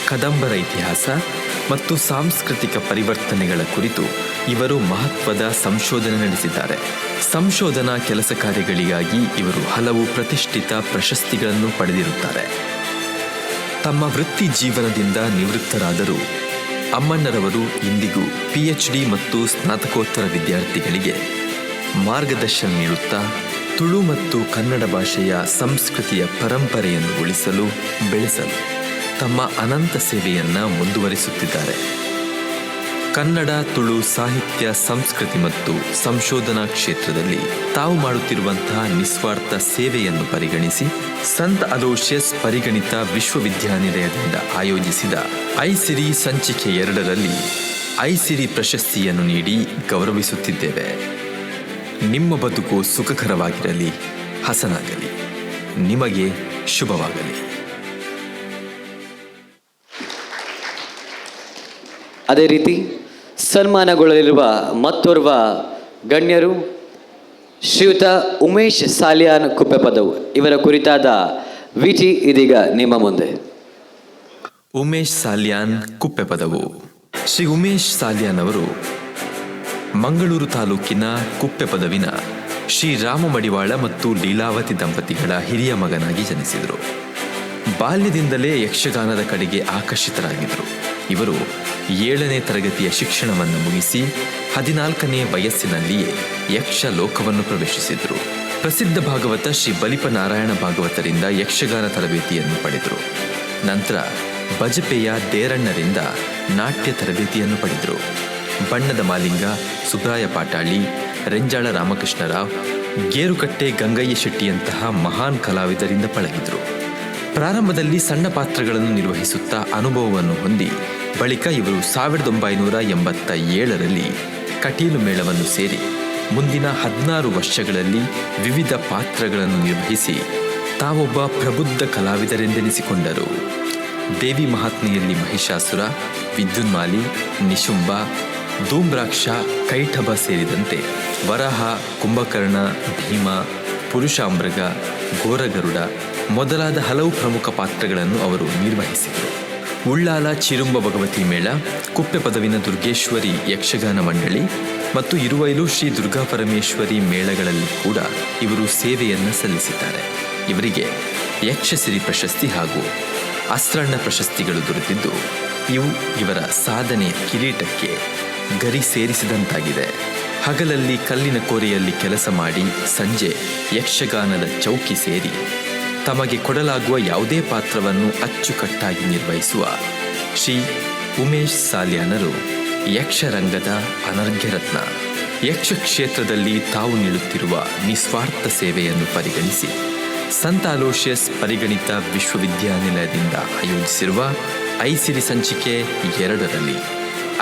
ಕದಂಬರ ಇತಿಹಾಸ ಮತ್ತು ಸಾಂಸ್ಕೃತಿಕ ಪರಿವರ್ತನೆಗಳ ಕುರಿತು ಇವರು ಮಹತ್ವದ ಸಂಶೋಧನೆ ನಡೆಸಿದ್ದಾರೆ. ಸಂಶೋಧನಾ ಕೆಲಸ ಕಾರ್ಯಗಳಿಗಾಗಿ ಇವರು ಹಲವು ಪ್ರತಿಷ್ಠಿತ ಪ್ರಶಸ್ತಿಗಳನ್ನು ಪಡೆದಿರುತ್ತಾರೆ. ತಮ್ಮ ವೃತ್ತಿ ಜೀವನದಿಂದ ನಿವೃತ್ತರಾದರೂ ಅಮ್ಮಣ್ಣರವರು ಇಂದಿಗೂ PhD ಮತ್ತು ಸ್ನಾತಕೋತ್ತರ ವಿದ್ಯಾರ್ಥಿಗಳಿಗೆ ಮಾರ್ಗದರ್ಶನ ನೀಡುತ್ತಾ ತುಳು ಮತ್ತು ಕನ್ನಡ ಭಾಷೆಯ ಸಂಸ್ಕೃತಿಯ ಪರಂಪರೆಯನ್ನು ಉಳಿಸಲು, ಬೆಳೆಸಲು ತಮ್ಮ ಅನಂತ ಸೇವೆಯನ್ನು ಮುಂದುವರಿಸುತ್ತಿದ್ದಾರೆ. ಕನ್ನಡ ತುಳು ಸಾಹಿತ್ಯ, ಸಂಸ್ಕೃತಿ ಮತ್ತು ಸಂಶೋಧನಾ ಕ್ಷೇತ್ರದಲ್ಲಿ ತಾವು ಮಾಡುತ್ತಿರುವಂತಹ ನಿಸ್ವಾರ್ಥ ಸೇವೆಯನ್ನು ಪರಿಗಣಿಸಿ ಸಂತ ಅಲೋಷಿಯಸ್ ಪರಿಗಣಿತ ವಿಶ್ವವಿದ್ಯಾನಿಲಯದಿಂದ ಆಯೋಜಿಸಿದ ಐಸಿರಿ ಸಂಚಿಕೆ 2ರಲ್ಲಿ ಐಸಿರಿ ಪ್ರಶಸ್ತಿಯನ್ನು ನೀಡಿ ಗೌರವಿಸುತ್ತಿದ್ದೇವೆ. ನಿಮ್ಮ ಬದುಕು ಸುಖಕರವಾಗಿರಲಿ, ಹಸನಾಗಲಿ, ನಿಮಗೆ ಶುಭವಾಗಲಿ. ಅದೇ ರೀತಿ ಸನ್ಮಾನಗೊಳ್ಳಲಿರುವ ಮತ್ತೋರ್ವ ಗಣ್ಯರು ಶ್ರೀಯುತ ಉಮೇಶ್ ಸಾಲಿಯಾನ್ ಕುಪ್ಪೆಪದವು. ಇವರ ಕುರಿತಾದ ವಿಟಿ ಇದೀಗ ನಿಮ್ಮ ಮುಂದೆ. ಉಮೇಶ್ ಸಾಲ್ಯಾನ್ ಕುಪ್ಪೆಪದವು. ಶ್ರೀ ಉಮೇಶ್ ಸಾಲ್ಯಾನ್ ಅವರು ಮಂಗಳೂರು ತಾಲೂಕಿನ ಕುಪ್ಪೆಪದವಿನ ಶ್ರೀ ರಾಮ ಮಡಿವಾಳ ಮತ್ತು ಲೀಲಾವತಿ ದಂಪತಿಗಳ ಹಿರಿಯ ಮಗನಾಗಿ ಜನಿಸಿದರು. ಬಾಲ್ಯದಿಂದಲೇ ಯಕ್ಷಗಾನದ ಕಡೆಗೆ ಆಕರ್ಷಿತರಾಗಿದ್ದರು. ಇವರು 7ನೇ ತರಗತಿಯ ಶಿಕ್ಷಣವನ್ನು ಮುಗಿಸಿ 14ನೇ ವಯಸ್ಸಿನಲ್ಲಿಯೇ ಯಕ್ಷ ಲೋಕವನ್ನು ಪ್ರವೇಶಿಸಿದರು. ಪ್ರಸಿದ್ಧ ಭಾಗವತ ಶ್ರೀ ಬಲಿಪನಾರಾಯಣ ಭಾಗವತರಿಂದ ಯಕ್ಷಗಾನ ತರಬೇತಿಯನ್ನು ಪಡೆದರು. ನಂತರ ಬಜಪೆಯ ದೇರಣ್ಣರಿಂದ ನಾಟ್ಯ ತರಬೇತಿಯನ್ನು ಪಡೆದರು. ಬಣ್ಣದ ಮಾಲಿಂಗ, ಸುಬ್ರಾಯ ಪಾಟಾಳಿ, ರೆಂಜಾಳ ರಾಮಕೃಷ್ಣರಾವ್, ಗೇರುಕಟ್ಟೆ ಗಂಗಯ್ಯ ಶೆಟ್ಟಿಯಂತಹ ಮಹಾನ್ ಕಲಾವಿದರಿಂದ ಪಳಗಿದರು. ಪ್ರಾರಂಭದಲ್ಲಿ ಸಣ್ಣ ಪಾತ್ರಗಳನ್ನು ನಿರ್ವಹಿಸುತ್ತಾ ಅನುಭವವನ್ನು ಹೊಂದಿ ಬಳಿಕ ಇವರು 1987ರಲ್ಲಿ ಕಟೀಲು ಮೇಳವನ್ನು ಸೇರಿ ಮುಂದಿನ 16 ವರ್ಷಗಳಲ್ಲಿ ವಿವಿಧ ಪಾತ್ರಗಳನ್ನು ನಿರ್ವಹಿಸಿ ತಾವೊಬ್ಬ ಪ್ರಬುದ್ಧ ಕಲಾವಿದರೆಂದೆನಿಸಿಕೊಂಡರು. ದೇವಿ ಮಹಾತ್ಮೆಯಲ್ಲಿ ಮಹಿಷಾಸುರ, ವಿದ್ಯುನ್ಮಾಲಿ, ನಿಶುಂಬ, ಧೂಮ್ರಾಕ್ಷ, ಕೈಠಬ ಸೇರಿದಂತೆ ವರಾಹ, ಕುಂಭಕರ್ಣ, ಭೀಮ, ಪುರುಷಾಮೃಗ, ಘೋರಗರುಡ ಮೊದಲಾದ ಹಲವು ಪ್ರಮುಖ ಪಾತ್ರಗಳನ್ನು ಅವರು ನಿರ್ವಹಿಸಿದರು. ಉಳ್ಳಾಲ ಚಿರುಂಬ ಭಗವತಿ ಮೇಳ, ಕುಪ್ಪೆ ಪದವಿನ ದುರ್ಗೇಶ್ವರಿ ಯಕ್ಷಗಾನ ಮಂಡಳಿ ಮತ್ತು ಇರುವೈಲು ಶ್ರೀ ದುರ್ಗಾ ಪರಮೇಶ್ವರಿ ಮೇಳಗಳಲ್ಲಿ ಕೂಡ ಇವರು ಸೇವೆಯನ್ನು ಸಲ್ಲಿಸಿದ್ದಾರೆ. ಇವರಿಗೆ ಯಕ್ಷಸಿರಿ ಪ್ರಶಸ್ತಿ ಹಾಗೂ ಅಸ್ತ್ರಣ್ಣ ಪ್ರಶಸ್ತಿಗಳು ದೊರೆತಿದ್ದು ಇವು ಇವರ ಸಾಧನೆಯ ಕಿರೀಟಕ್ಕೆ ಗರಿ ಸೇರಿಸಿದಂತಾಗಿದೆ. ಹಗಲಲ್ಲಿ ಕಲ್ಲಿನ ಕೋರೆಯಲ್ಲಿ ಕೆಲಸ ಮಾಡಿ ಸಂಜೆ ಯಕ್ಷಗಾನದ ಚೌಕಿ ಸೇರಿ ತಮಗೆ ಕೊಡಲಾಗುವ ಯಾವುದೇ ಪಾತ್ರವನ್ನು ಅಚ್ಚುಕಟ್ಟಾಗಿ ನಿರ್ವಹಿಸುವ ಶ್ರೀ ಉಮೇಶ್ ಸಾಲ್ಯಾನರು ಯಕ್ಷರಂಗದ ಅನರ್ಘ್ಯರತ್ನ. ಯಕ್ಷ ಕ್ಷೇತ್ರದಲ್ಲಿ ತಾವು ನೀಡುತ್ತಿರುವ ನಿಸ್ವಾರ್ಥ ಸೇವೆಯನ್ನು ಪರಿಗಣಿಸಿ ಸಂತ ಅಲೋಷಿಯಸ್ ಪರಿಗಣಿತ ವಿಶ್ವವಿದ್ಯಾನಿಲಯದಿಂದ ಆಯೋಜಿಸಿರುವ ಐಸಿರಿ ಸಂಚಿಕೆ 2ರಲ್ಲಿ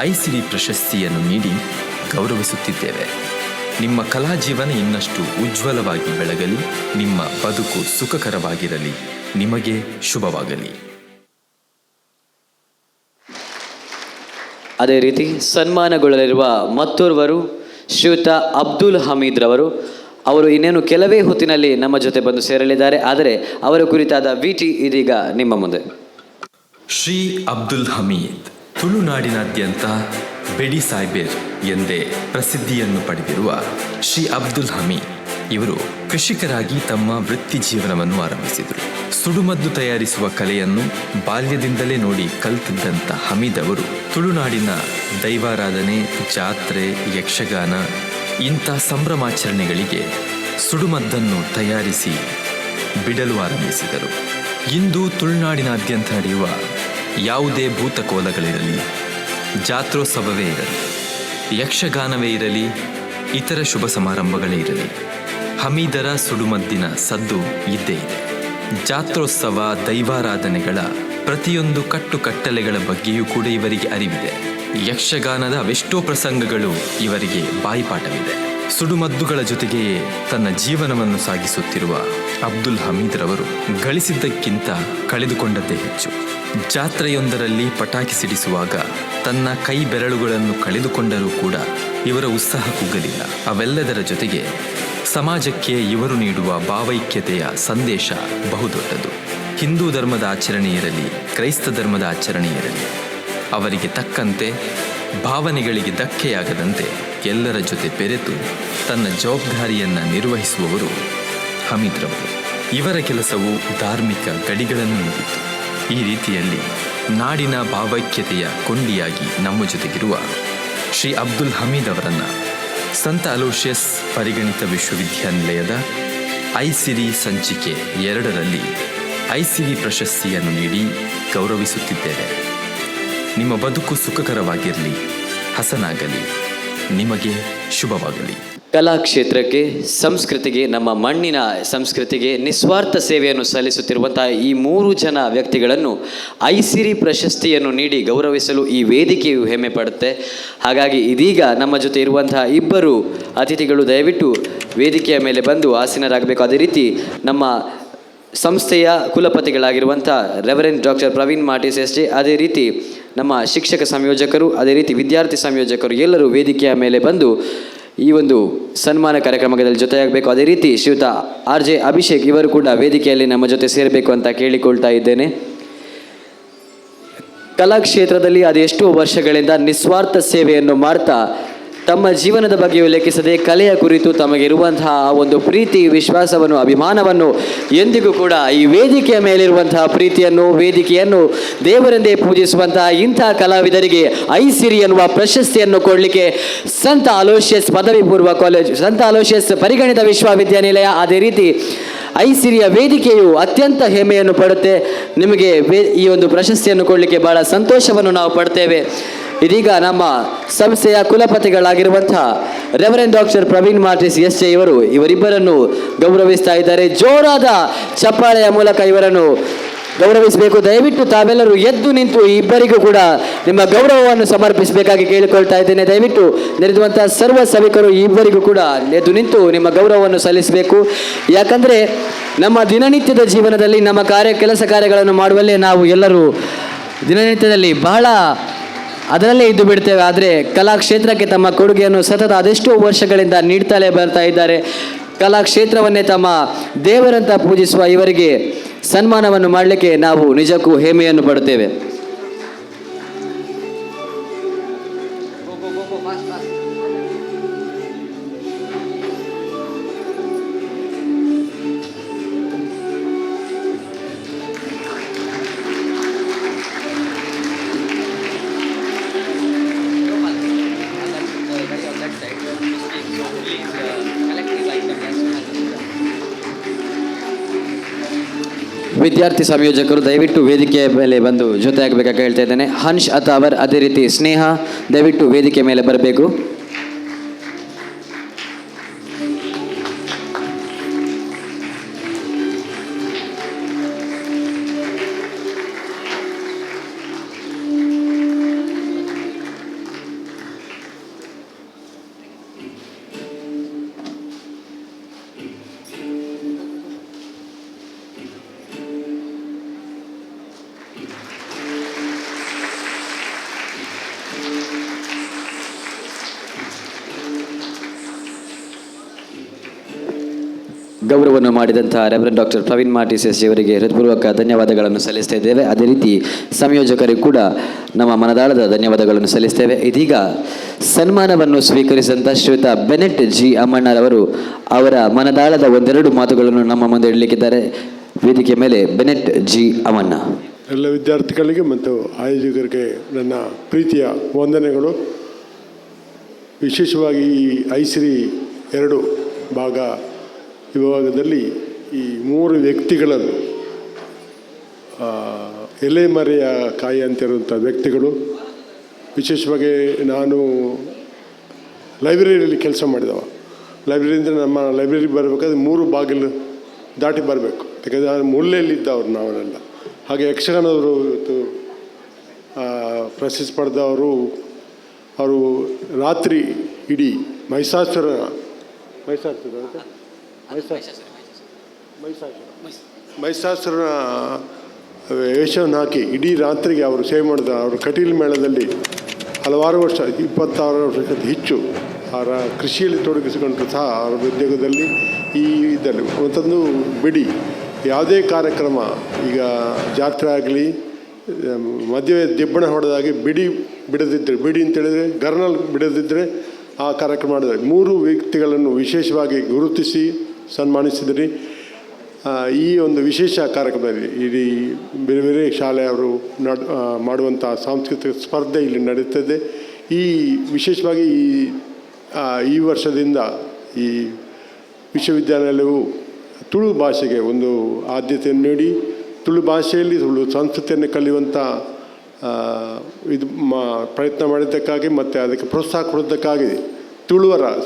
ಐಸಿರಿ ಪ್ರಶಸ್ತಿಯನ್ನು ನೀಡಿ ಗೌರವಿಸುತ್ತಿದ್ದೇವೆ. ನಿಮ್ಮ ಕಲಾ ಜೀವನ ಇನ್ನಷ್ಟು ಉಜ್ವಲವಾಗಿ ಬೆಳಗಲಿ, ನಿಮ್ಮ ಬದುಕು ಸುಖಕರವಾಗಿರಲಿ, ನಿಮಗೆ ಶುಭವಾಗಲಿ. ಅದೇ ರೀತಿ ಸನ್ಮಾನಗೊಳ್ಳಲಿರುವ ಮತ್ತೋರ್ವರು ಶ್ರೀಯುತ ಅಬ್ದುಲ್ ಹಮೀದ್ ರವರು. ಅವರು ಇನ್ನೇನು ಕೆಲವೇ ಹೊತ್ತಿನಲ್ಲಿ ನಮ್ಮ ಜೊತೆ ಬಂದು ಸೇರಲಿದ್ದಾರೆ. ಆದರೆ ಅವರ ಕುರಿತಾದ ವಿಟಿ ಇದೀಗ ನಿಮ್ಮ ಮುಂದೆ. ಶ್ರೀ ಅಬ್ದುಲ್ ಹಮೀದ್ ತುಳುನಾಡಿನಾದ್ಯಂತ ಬೆಡಿ ಸಾಯ್ಬೇರ್ ಎಂದೇ ಪ್ರಸಿದ್ಧಿಯನ್ನು ಪಡೆದಿರುವ ಶ್ರೀ ಅಬ್ದುಲ್ ಹಮೀದ್ ಇವರು ಕೃಷಿಕರಾಗಿ ತಮ್ಮ ವೃತ್ತಿ ಜೀವನವನ್ನು ಆರಂಭಿಸಿದರು. ಸುಡುಮದ್ದು ತಯಾರಿಸುವ ಕಲೆಯನ್ನು ಬಾಲ್ಯದಿಂದಲೇ ನೋಡಿ ಕಲಿತಿದ್ದಂಥ ಹಮೀದ್ ಅವರು ತುಳುನಾಡಿನ ದೈವಾರಾಧನೆ, ಜಾತ್ರೆ, ಯಕ್ಷಗಾನ ಇಂಥ ಸಂಭ್ರಮಾಚರಣೆಗಳಿಗೆ ಸುಡುಮದ್ದನ್ನು ತಯಾರಿಸಿ ಬಿಡಲು ಆರಂಭಿಸಿದರು. ಇಂದು ತುಳುನಾಡಿನಾದ್ಯಂತ ನಡೆಯುವ ಯಾವುದೇ ಭೂತಕೋಲಗಳಿರಲಿ, ಜಾತ್ರೋತ್ಸವವೇ ಇರಲಿ, ಯಕ್ಷಗಾನವೇ ಇರಲಿ, ಇತರ ಶುಭ ಸಮಾರಂಭಗಳೇ ಇರಲಿ, ಹಮೀದರ ಸುಡುಮದ್ದಿನ ಸದ್ದು ಇದ್ದೇ ಇದೆ. ಜಾತ್ರೋತ್ಸವ, ದೈವಾರಾಧನೆಗಳ ಪ್ರತಿಯೊಂದು ಕಟ್ಟುಕಟ್ಟಲೆಗಳ ಬಗ್ಗೆಯೂ ಕೂಡ ಇವರಿಗೆ ಅರಿವಿದೆ. ಯಕ್ಷಗಾನದ ಅವೆಷ್ಟೋ ಪ್ರಸಂಗಗಳು ಇವರಿಗೆ ಬಾಯಿಪಾಠವಿದೆ. ಸುಡುಮದ್ದುಗಳ ಜೊತೆಗೆಯೇ ತನ್ನ ಜೀವನವನ್ನು ಸಾಗಿಸುತ್ತಿರುವ ಅಬ್ದುಲ್ ಹಮೀದ್ ರವರು ಗಳಿಸಿದ್ದಕ್ಕಿಂತ ಕಳೆದುಕೊಂಡದ್ದೇ ಹೆಚ್ಚು. ಜಾತ್ರೆಯೊಂದರಲ್ಲಿ ಪಟಾಕಿ ಸಿಡಿಸುವಾಗ ತನ್ನ ಕೈ ಬೆರಳುಗಳನ್ನು ಕಳೆದುಕೊಂಡರೂ ಕೂಡ ಇವರ ಉತ್ಸಾಹ ಕುಗ್ಗಲಿಲ್ಲ. ಅವೆಲ್ಲದರ ಜೊತೆಗೆ ಸಮಾಜಕ್ಕೆ ಇವರು ನೀಡುವ ಭಾವೈಕ್ಯತೆಯ ಸಂದೇಶ ಬಹುದೊಡ್ಡದು. ಹಿಂದೂ ಧರ್ಮದ ಆಚರಣೆ ಇರಲಿ, ಕ್ರೈಸ್ತ ಧರ್ಮದ ಆಚರಣೆ ಇರಲಿ, ಅವರಿಗೆ ತಕ್ಕಂತೆ ಭಾವನೆಗಳಿಗೆ ಧಕ್ಕೆಯಾಗದಂತೆ ಎಲ್ಲರ ಜೊತೆ ಬೆರೆತು ತನ್ನ ಜವಾಬ್ದಾರಿಯನ್ನು ನಿರ್ವಹಿಸುವವರು ಹಮೀದ್ ರವರು. ಇವರ ಕೆಲಸವು ಧಾರ್ಮಿಕ ಗಡಿಗಳನ್ನು ಮೀರಿತು. ಈ ರೀತಿಯಲ್ಲಿ ನಾಡಿನ ಭಾವೈಕ್ಯತೆಯ ಕೊಂಡಿಯಾಗಿ ನಮ್ಮ ಜೊತೆಗಿರುವ ಶ್ರೀ ಅಬ್ದುಲ್ ಹಮೀದ್ ಅವರನ್ನು ಸಂತ ಅಲೋಷಿಯಸ್ ಪರಿಗಣಿತ ವಿಶ್ವವಿದ್ಯಾನಿಲಯದ ಐಸಿರಿ ಸಂಚಿಕೆ 2ರಲ್ಲಿ ಐಸಿರಿ ಪ್ರಶಸ್ತಿಯನ್ನು ನೀಡಿ ಗೌರವಿಸುತ್ತಿದ್ದೇವೆ. ನಿಮ್ಮ ಬದುಕು ಸುಖಕರವಾಗಿರಲಿ, ಹಸನಾಗಲಿ, ನಿಮಗೆ ಶುಭವಾಗಲಿ. ಕಲಾ ಕ್ಷೇತ್ರಕ್ಕೆ, ಸಂಸ್ಕೃತಿಗೆ, ನಮ್ಮ ಮಣ್ಣಿನ ಸಂಸ್ಕೃತಿಗೆ ನಿಸ್ವಾರ್ಥ ಸೇವೆಯನ್ನು ಸಲ್ಲಿಸುತ್ತಿರುವಂತಹ ಈ 3 ಜನ ವ್ಯಕ್ತಿಗಳನ್ನು ಐಸಿರಿ ಪ್ರಶಸ್ತಿಯನ್ನು ನೀಡಿ ಗೌರವಿಸಲು ಈ ವೇದಿಕೆಯು ಹೆಮ್ಮೆ ಪಡುತ್ತೆ. ಹಾಗಾಗಿ ಇದೀಗ ನಮ್ಮ ಜೊತೆ ಇರುವಂತಹ ಇಬ್ಬರು ಅತಿಥಿಗಳು ದಯವಿಟ್ಟು ವೇದಿಕೆಯ ಮೇಲೆ ಬಂದು ಆಸೀನರಾಗಬೇಕು. ಅದೇ ರೀತಿ ನಮ್ಮ ಸಂಸ್ಥೆಯ ಕುಲಪತಿಗಳಾಗಿರುವಂಥ ರೆವರೆಂಡ್ ಡಾಕ್ಟರ್ ಪ್ರವೀಣ್ ಮಾರ್ಟಿಸ್ ಎಸ್.ಜೆ., ಅದೇ ರೀತಿ ನಮ್ಮ ಶಿಕ್ಷಕ ಸಂಯೋಜಕರು, ಅದೇ ರೀತಿ ವಿದ್ಯಾರ್ಥಿ ಸಂಯೋಜಕರು ಎಲ್ಲರೂ ವೇದಿಕೆಯ ಮೇಲೆ ಬಂದು ಈ ಒಂದು ಸನ್ಮಾನ ಕಾರ್ಯಕ್ರಮದಲ್ಲಿ ಜೊತೆಯಾಗಬೇಕು. ಅದೇ ರೀತಿ ಶ್ರೀಯುತ ಆರ್.ಜೆ. ಅಭಿಷೇಕ್ ಇವರು ಕೂಡ ವೇದಿಕೆಯಲ್ಲಿ ನಮ್ಮ ಜೊತೆ ಸೇರಬೇಕು ಅಂತ ಕೇಳಿಕೊಳ್ತಾ ಇದ್ದೇನೆ. ಕಲಾಕ್ಷೇತ್ರದಲ್ಲಿ ಅದೆಷ್ಟೋ ವರ್ಷಗಳಿಂದ ನಿಸ್ವಾರ್ಥ ಸೇವೆಯನ್ನು ಮಾಡ್ತಾ ತಮ್ಮ ಜೀವನದ ಬಗ್ಗೆ ಉಲ್ಲೇಖಿಸದೆ ಕಲೆಯ ಕುರಿತು ತಮಗಿರುವಂತಹ ಒಂದು ಪ್ರೀತಿ, ವಿಶ್ವಾಸವನ್ನು, ಅಭಿಮಾನವನ್ನು ಎಂದಿಗೂ ಕೂಡ ಈ ವೇದಿಕೆಯ ಮೇಲಿರುವಂತಹ ಪ್ರೀತಿಯನ್ನು, ವೇದಿಕೆಯನ್ನು ದೇವರೆಂದೇ ಪೂಜಿಸುವಂತಹ ಇಂತಹ ಕಲಾವಿದರಿಗೆ ಐಸಿರಿ ಎನ್ನುವ ಪ್ರಶಸ್ತಿಯನ್ನು ಕೊಡಲಿಕ್ಕೆ ಸಂತ ಅಲೋಷಿಯಸ್ ಪದವಿ ಪೂರ್ವ ಕಾಲೇಜು, ಸಂತ ಅಲೋಷಿಯಸ್ ಪರಿಗಣಿತ ವಿಶ್ವವಿದ್ಯಾನಿಲಯ, ಅದೇ ರೀತಿ ಐಸಿರಿಯ ವೇದಿಕೆಯು ಅತ್ಯಂತ ಹೆಮ್ಮೆಯನ್ನು ಪಡುತ್ತೆ. ನಿಮಗೆ ಈ ಒಂದು ಪ್ರಶಸ್ತಿಯನ್ನು ಕೊಡಲಿಕ್ಕೆ ಬಹಳ ಸಂತೋಷವನ್ನು ನಾವು ಪಡ್ತೇವೆ. ಇದೀಗ ನಮ್ಮ ಸಂಸ್ಥೆಯ ಕುಲಪತಿಗಳಾಗಿರುವಂಥ ರೆವರೆಂಡ್ ಡಾಕ್ಟರ್ ಪ್ರವೀಣ್ ಮಾರ್ಟಿಸ್ ಎಸ್.ಜೆ. ಇವರಿಬ್ಬರನ್ನು ಗೌರವಿಸ್ತಾ ಇದ್ದಾರೆ. ಜೋರಾದ ಚಪ್ಪಾಳೆಯ ಮೂಲಕ ಇವರನ್ನು ಗೌರವಿಸಬೇಕು. ದಯವಿಟ್ಟು ತಾವೆಲ್ಲರೂ ಎದ್ದು ನಿಂತು ಈ ಇಬ್ಬರಿಗೂ ಕೂಡ ನಿಮ್ಮ ಗೌರವವನ್ನು ಸಮರ್ಪಿಸಬೇಕಾಗಿ ಕೇಳಿಕೊಳ್ತಾ ಇದ್ದೇನೆ. ದಯವಿಟ್ಟು ನೆರೆದುವಂತಹ ಸರ್ವ ಸಭಿಕರು ಈ ಇಬ್ಬರಿಗೂ ಕೂಡ ಎದ್ದು ನಿಂತು ನಿಮ್ಮ ಗೌರವವನ್ನು ಸಲ್ಲಿಸಬೇಕು. ಯಾಕಂದರೆ ನಮ್ಮ ದಿನನಿತ್ಯದ ಜೀವನದಲ್ಲಿ ನಮ್ಮ ಕೆಲಸ ಕಾರ್ಯಗಳನ್ನು ಮಾಡುವಲ್ಲೇ ನಾವು ಎಲ್ಲರೂ ದಿನನಿತ್ಯದಲ್ಲಿ ಬಹಳ ಅದರಲ್ಲೇ ಇದ್ದು ಬಿಡ್ತೇವೆ. ಆದರೆ ಕಲಾಕ್ಷೇತ್ರಕ್ಕೆ ತಮ್ಮ ಕೊಡುಗೆಯನ್ನು ಸತತ ಅದೆಷ್ಟೋ ವರ್ಷಗಳಿಂದ ನೀಡ್ತಲೇ ಬರ್ತಾ ಇದ್ದಾರೆ. ಕಲಾಕ್ಷೇತ್ರವನ್ನೇ ತಮ್ಮ ದೇವರಂತ ಪೂಜಿಸುವ ಇವರಿಗೆ ಸನ್ಮಾನವನ್ನು ಮಾಡಲಿಕ್ಕೆ ನಾವು ನಿಜಕ್ಕೂ ಹೆಮ್ಮೆಯನ್ನು ಪಡುತ್ತೇವೆ. ವಿದ್ಯಾರ್ಥಿ ಸಂಯೋಜಕರು ದಯವಿಟ್ಟು ವೇದಿಕೆಯ ಮೇಲೆ ಬಂದು ಜೊತೆ ಆಗಬೇಕಾಗಿ ಹೇಳ್ತಾ ಇದ್ದೇನೆ. ಹನ್ಷ್ ಅಥಾವರ್, ಅದೇ ರೀತಿ ಸ್ನೇಹ ದಯವಿಟ್ಟು ವೇದಿಕೆ ಮೇಲೆ ಬರಬೇಕು. ಗೌರವವನ್ನು ಮಾಡಿದಂತಹ ರೆವರೆಂಡ್ ಡಾಕ್ಟರ್ ಪ್ರವೀಣ್ ಮಾರ್ಟಿಸಸ್ ಇವರಿಗೆ ಹೃತ್ಪೂರ್ವಕ ಧನ್ಯವಾದಗಳನ್ನು ಸಲ್ಲಿಸ್ತಾ ಇದ್ದೇವೆ. ಅದೇ ರೀತಿ ಸಂಯೋಜಕರಿಗೂ ಕೂಡ ನಮ್ಮ ಮನದಾಳದ ಧನ್ಯವಾದಗಳನ್ನು ಸಲ್ಲಿಸ್ತೇವೆ. ಇದೀಗ ಸನ್ಮಾನವನ್ನು ಸ್ವೀಕರಿಸಿದಂಥ ಶ್ರೀಯುತ ಬೆನೆಟ್ ಜಿ ಅಮ್ಮಣ್ಣರವರು ಅವರ ಮನದಾಳದ ಒಂದೆರಡು ಮಾತುಗಳನ್ನು ನಮ್ಮ ಮುಂದೆ ಇಡಲಿಕ್ಕಿದ್ದಾರೆ. ವೇದಿಕೆ ಮೇಲೆ ಬೆನೆಟ್ ಜಿ ಅಮ್ಮಣ್ಣ. ಎಲ್ಲ ವಿದ್ಯಾರ್ಥಿಗಳಿಗೆ ಮತ್ತು ಆಯೋಜಕರಿಗೆ ನನ್ನ ಪ್ರೀತಿಯ ವಂದನೆಗಳು. ವಿಶೇಷವಾಗಿ ಈ ಐಸಿರಿ 2 ಭಾಗ ವಿಭಾಗದಲ್ಲಿ ಈ 3 ವ್ಯಕ್ತಿಗಳನ್ನು ಎಲೆಮರೆಯ ಕಾಯಿ ಅಂತಿರುವಂಥ ವ್ಯಕ್ತಿಗಳು. ವಿಶೇಷವಾಗಿ ನಾನು ಲೈಬ್ರರಿಯಲ್ಲಿ ಕೆಲಸ ಮಾಡಿದವ. ಲೈಬ್ರರಿಯಿಂದ ನಮ್ಮ ಲೈಬ್ರರಿ ಬರಬೇಕಾದ್ರೆ 3 ಬಾಗಿಲು ದಾಟಿ ಬರಬೇಕು. ಯಾಕಂದರೆ ನಾನು ಮುಲ್ಲೆಯಲ್ಲಿದ್ದವ್ರು ನಾವನ್ನೆಲ್ಲ. ಹಾಗೆ ಯಕ್ಷಗಾನದವರು ಇವತ್ತು ಪ್ರಶಸ್ತಿ ಪಡೆದವರು. ಅವರು ರಾತ್ರಿ ಇಡೀ ಮಹಿಷಾಸುರನ ವೇಷವನ್ನು ಹಾಕಿ ಇಡೀ ರಾತ್ರಿಗೆ ಅವರು ಸೇವೆ ಮಾಡಿದ. ಅವರು ಕಟೀಲು ಮೇಳದಲ್ಲಿ ಹಲವಾರು ವರ್ಷ 26 ವರ್ಷಕ್ಕಿಂತ ಹೆಚ್ಚು ಅವರ ಕೃಷಿಯಲ್ಲಿ ತೊಡಗಿಸಿಕೊಂಡ್ರು ಸಹ ಅವರ ಉದ್ಯೋಗದಲ್ಲಿ ಈ ಇದರಲ್ಲಿ ಮತ್ತೊಂದು ಬಿಡಿ ಯಾವುದೇ ಕಾರ್ಯಕ್ರಮ, ಈಗ ಜಾತ್ರೆ ಆಗಲಿ ಮದುವೆ ದಿಬ್ಬಣ ಹೊಡೆದಾಗಿ ಬಿಡದಿದ್ದರೆ, ಬಿಡಿ ಅಂತೇಳಿದರೆ ಗರ್ನಲ್ ಬಿಡದಿದ್ದರೆ ಆ ಕಾರ್ಯಕ್ರಮ ಮಾಡಿದರೆ 3 ವ್ಯಕ್ತಿಗಳನ್ನು ವಿಶೇಷವಾಗಿ ಗುರುತಿಸಿ ಸನ್ಮಾನಿಸಿದ್ರಿ. ಈ ಒಂದು ವಿಶೇಷ ಕಾರ್ಯಕ್ರಮದಲ್ಲಿ ಇಡೀ ಬೇರೆ ಬೇರೆ ಶಾಲೆಯವರು ಮಾಡುವಂಥ ಸಾಂಸ್ಕೃತಿಕ ಸ್ಪರ್ಧೆ ಇಲ್ಲಿ ನಡೀತದೆ. ಈ ವಿಶೇಷವಾಗಿ ಈ ವರ್ಷದಿಂದ ಈ ವಿಶ್ವವಿದ್ಯಾನಿಲಯವು ತುಳು ಭಾಷೆಗೆ ಒಂದು ಆದ್ಯತೆಯನ್ನು ನೀಡಿ ತುಳು ಭಾಷೆಯಲ್ಲಿ ತುಳು ಸಂಸ್ಕೃತಿಯನ್ನು ಕಲಿಯುವಂಥ ಪ್ರಯತ್ನ ಮಾಡಿದ್ದಕ್ಕಾಗಿ ಮತ್ತು ಅದಕ್ಕೆ ಪ್ರೋತ್ಸಾಹ ಕೊಡೋದಕ್ಕಾಗಿ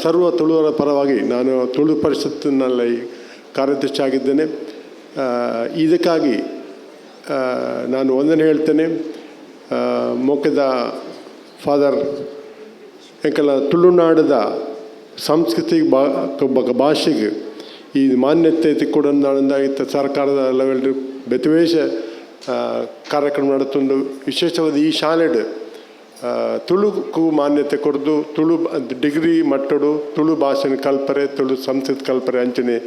ಸರ್ವ ತುಳುವರ ಪರವಾಗಿ ನಾನು ತುಳು ಪರಿಷತ್ತಿನಲ್ಲಿ ಕಾರ್ಯದರ್ಶಿ ಆಗಿದ್ದೇನೆ. ಇದಕ್ಕಾಗಿ ನಾನು ಒಂದನ್ನು ಹೇಳ್ತೇನೆ. ಮೊಕ್ಕದ ಫಾದರ್ ಎಂಕಲ ತುಳುನಾಡದ ಸಂಸ್ಕೃತಿ ಭಾಷೆಗೆ ಈ ಮಾನ್ಯತೆ ಕೂಡ ನಾಳಿಂದ ಸರ್ಕಾರದ ಲೆವೆಲ್ ಬೆತವೇಶ ಕಾರ್ಯಕ್ರಮ ನಡುತ್ತೊಂದು ವಿಶೇಷವಾದ ಈ ಶಾಲೆಡ್ ತುಳುಕು ಮಾನ್ಯತೆ ಕೊಡದು ತುಳು ಡಿಗ್ರಿ ಮಟ್ಟಡು ತುಳು ಭಾಷೆನ ಕಲ್ಪರೆ ತುಳು ಸಂಸ್ಕೃತಿ ಕಲ್ಪರೆ ಅಂಚನೆ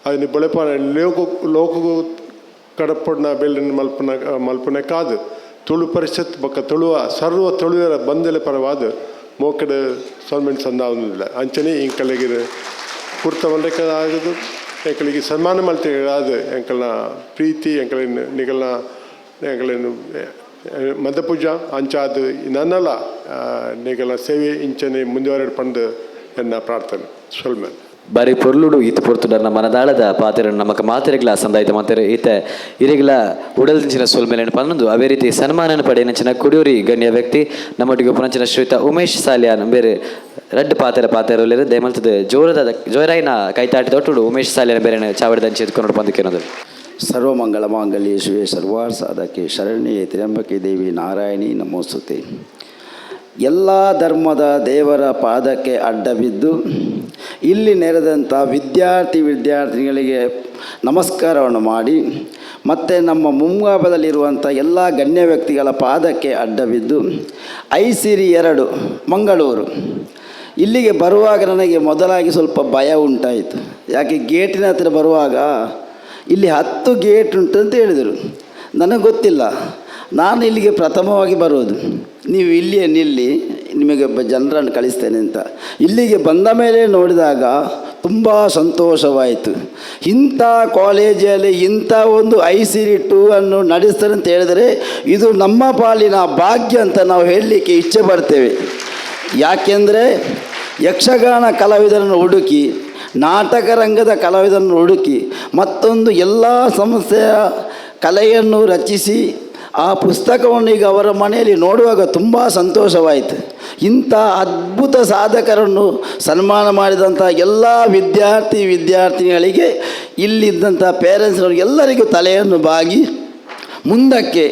ಅದನ್ನು ಬೆಳಪನ ಲೋಕಗೂ ಕಡಪಡ್ನ ಬೆಲ್ಲಿನ ಮಲ್ಪನೆ ಕಾದು ತುಳು ಪರಿಷತ್ ಬೊಕ್ಕ ತುಳುವ ಸರ್ವ ತುಳುವರ ಬಂದಲೆ ಪರವಾದ ಮೋಕಡ ಸನ್ಮಾನ ಸಂದಾವನಿಲ್ಲ ಅಂಚನೆ ಇಂಕಲಿಗೆ ಕುರ್ತವಲ್ಲದು ಎಂಕಲಿಗೆ ಸನ್ಮಾನ ಮಲ್ತಿಗಾದ ಎಂಕಲ್ನ ಪ್ರೀತಿ ಎಂಕಲಿನ ಎಂಕಲಿನ ಮದಪೂಜ ಅಂಚಾದ ನನ್ನಲ್ಲ ನಿಗಲ ಸೇವೆ ಇಂಚನೆ ಮುಂದುವರೆದು ಪಂದು ಎನ್ನ ಪ್ರಾರ್ಥನೆ ಸೊಲ್ಮೆ ಬಾರಿ ಪೊರ್ಲುಡು ಈತ ಪೊರ್ತುಡ ನಮ್ಮ ಮನದಾಳದ ಪಾತ್ರ ನಮಕ್ ಮಾತೆರೆಗ್ಲ ಸಂದಾಯಿತ ಮಾತೆರೆ ಈತ ಇರೆಗ್ಲ ಉಡಲ್ದಿಂಚಿನ ಸೋಲ್ಮೇಲೆ ಪನ್ನೊಂದು ಅವೇ ರೀತಿ ಸನ್ಮಾನ ಪಡೆಯನಂಚಿನ ಕುಡಿಯೂರಿ ಗಣ್ಯ ವ್ಯಕ್ತಿ ನಮ್ಮೊಟ್ಟಿಗೆ ಉಪನಂಚಿನ ಶ್ರೀಯುತ ಉಮೇಶ್ ಸಾಲಿಯಾನ್ ಬೇರೆ ರಡ್ಡು ಪಾತೆರ ದಯಮಲ್ತದ ಜೋರಾಯಿನ ಕೈತಾಟಿ ತೊಟ್ಟು ಉಮೇಶ್ ಸಾಲಿಯಾನ ಬೇರೆ ಚಾವಡಿ ದಂಚಿ ಎತ್ಕೊಂಡು ಬಂದಕ್ಕೆ ಅನ್ನೋದು ಸರ್ವಮಂಗಳಮಾಂಗಲ್ಯೆ ಶಿವೆ ಸರ್ವಾರ್ ಸಾಧಕೆ ಶರಣ್ಯೆ ತ್ರ್ಯಂಬಕೆ ದೇವಿ ನಾರಾಯಣಿ ನಮೋಸ್ತುತೆ. ಎಲ್ಲ ಧರ್ಮದ ದೇವರ ಪಾದಕ್ಕೆ ಅಡ್ಡ ಬಿದ್ದು ಇಲ್ಲಿ ನೆರೆದಂಥ ವಿದ್ಯಾರ್ಥಿನಿಗಳಿಗೆ ನಮಸ್ಕಾರವನ್ನು ಮಾಡಿ, ಮತ್ತು ನಮ್ಮ ಮುಂಗಾಪದಲ್ಲಿರುವಂಥ ಎಲ್ಲ ಗಣ್ಯ ವ್ಯಕ್ತಿಗಳ ಪಾದಕ್ಕೆ ಅಡ್ಡ ಬಿದ್ದು ಐಸಿರಿ 2 ಮಂಗಳೂರು ಇಲ್ಲಿಗೆ ಬರುವಾಗ ನನಗೆ ಮೊದಲಾಗಿ ಸ್ವಲ್ಪ ಭಯ ಉಂಟಾಯಿತು. ಯಾಕೆ ಗೇಟಿನ ಹತ್ತಿರ ಬರುವಾಗ ಇಲ್ಲಿ 10 ಗೇಟ್ ಉಂಟು ಅಂತ ಹೇಳಿದರು. ನನಗೆ ಗೊತ್ತಿಲ್ಲ, ನಾನು ಇಲ್ಲಿಗೆ ಪ್ರಥಮವಾಗಿ ಬರೋದು, ನೀವು ಇಲ್ಲಿಯೇ ನಿಲ್ಲಿ, ನಿಮಗೆ ಜನರನ್ನು ಕಳಿಸ್ತೇನೆ ಅಂತ. ಇಲ್ಲಿಗೆ ಬಂದ ಮೇಲೆ ನೋಡಿದಾಗ ತುಂಬ ಸಂತೋಷವಾಯಿತು. ಇಂಥ ಕಾಲೇಜಲ್ಲಿ ಇಂಥ ಒಂದು ಐಸಿರಿ 2 ಅನ್ನು ನಡೆಸ್ತಾರೆ ಅಂತ ಹೇಳಿದರೆ ಇದು ನಮ್ಮ ಪಾಲಿನ ಭಾಗ್ಯ ಅಂತ ನಾವು ಹೇಳಲಿಕ್ಕೆ ಇಚ್ಛೆ ಪಡ್ತೇವೆ. ಯಾಕೆಂದರೆ ಯಕ್ಷಗಾನ ಕಲಾವಿದರನ್ನು ಹುಡುಕಿ, ನಾಟಕ ರಂಗದ ಕಲಾವಿದರನ್ನು ಹುಡುಕಿ, ಮತ್ತೊಂದು ಎಲ್ಲ ಸಂಸ್ಥೆಯ ಕಲೆಯನ್ನು ರಚಿಸಿ ಆ ಪುಸ್ತಕವನ್ನು ಈಗ ಅವರ ಮನೆಯಲ್ಲಿ ನೋಡುವಾಗ ತುಂಬ ಸಂತೋಷವಾಯಿತು. ಇಂಥ ಅದ್ಭುತ ಸಾಧಕರನ್ನು ಸನ್ಮಾನ ಮಾಡಿದಂಥ ಎಲ್ಲ ವಿದ್ಯಾರ್ಥಿನಿಗಳಿಗೆ ಇಲ್ಲಿದ್ದಂಥ ಪೇರೆಂಟ್ಸ್ನವ್ರಿಗೆ ಎಲ್ಲರಿಗೂ ತಲೆಯನ್ನು ಬಾಗಿ ಮುಂದಕ್ಕೆ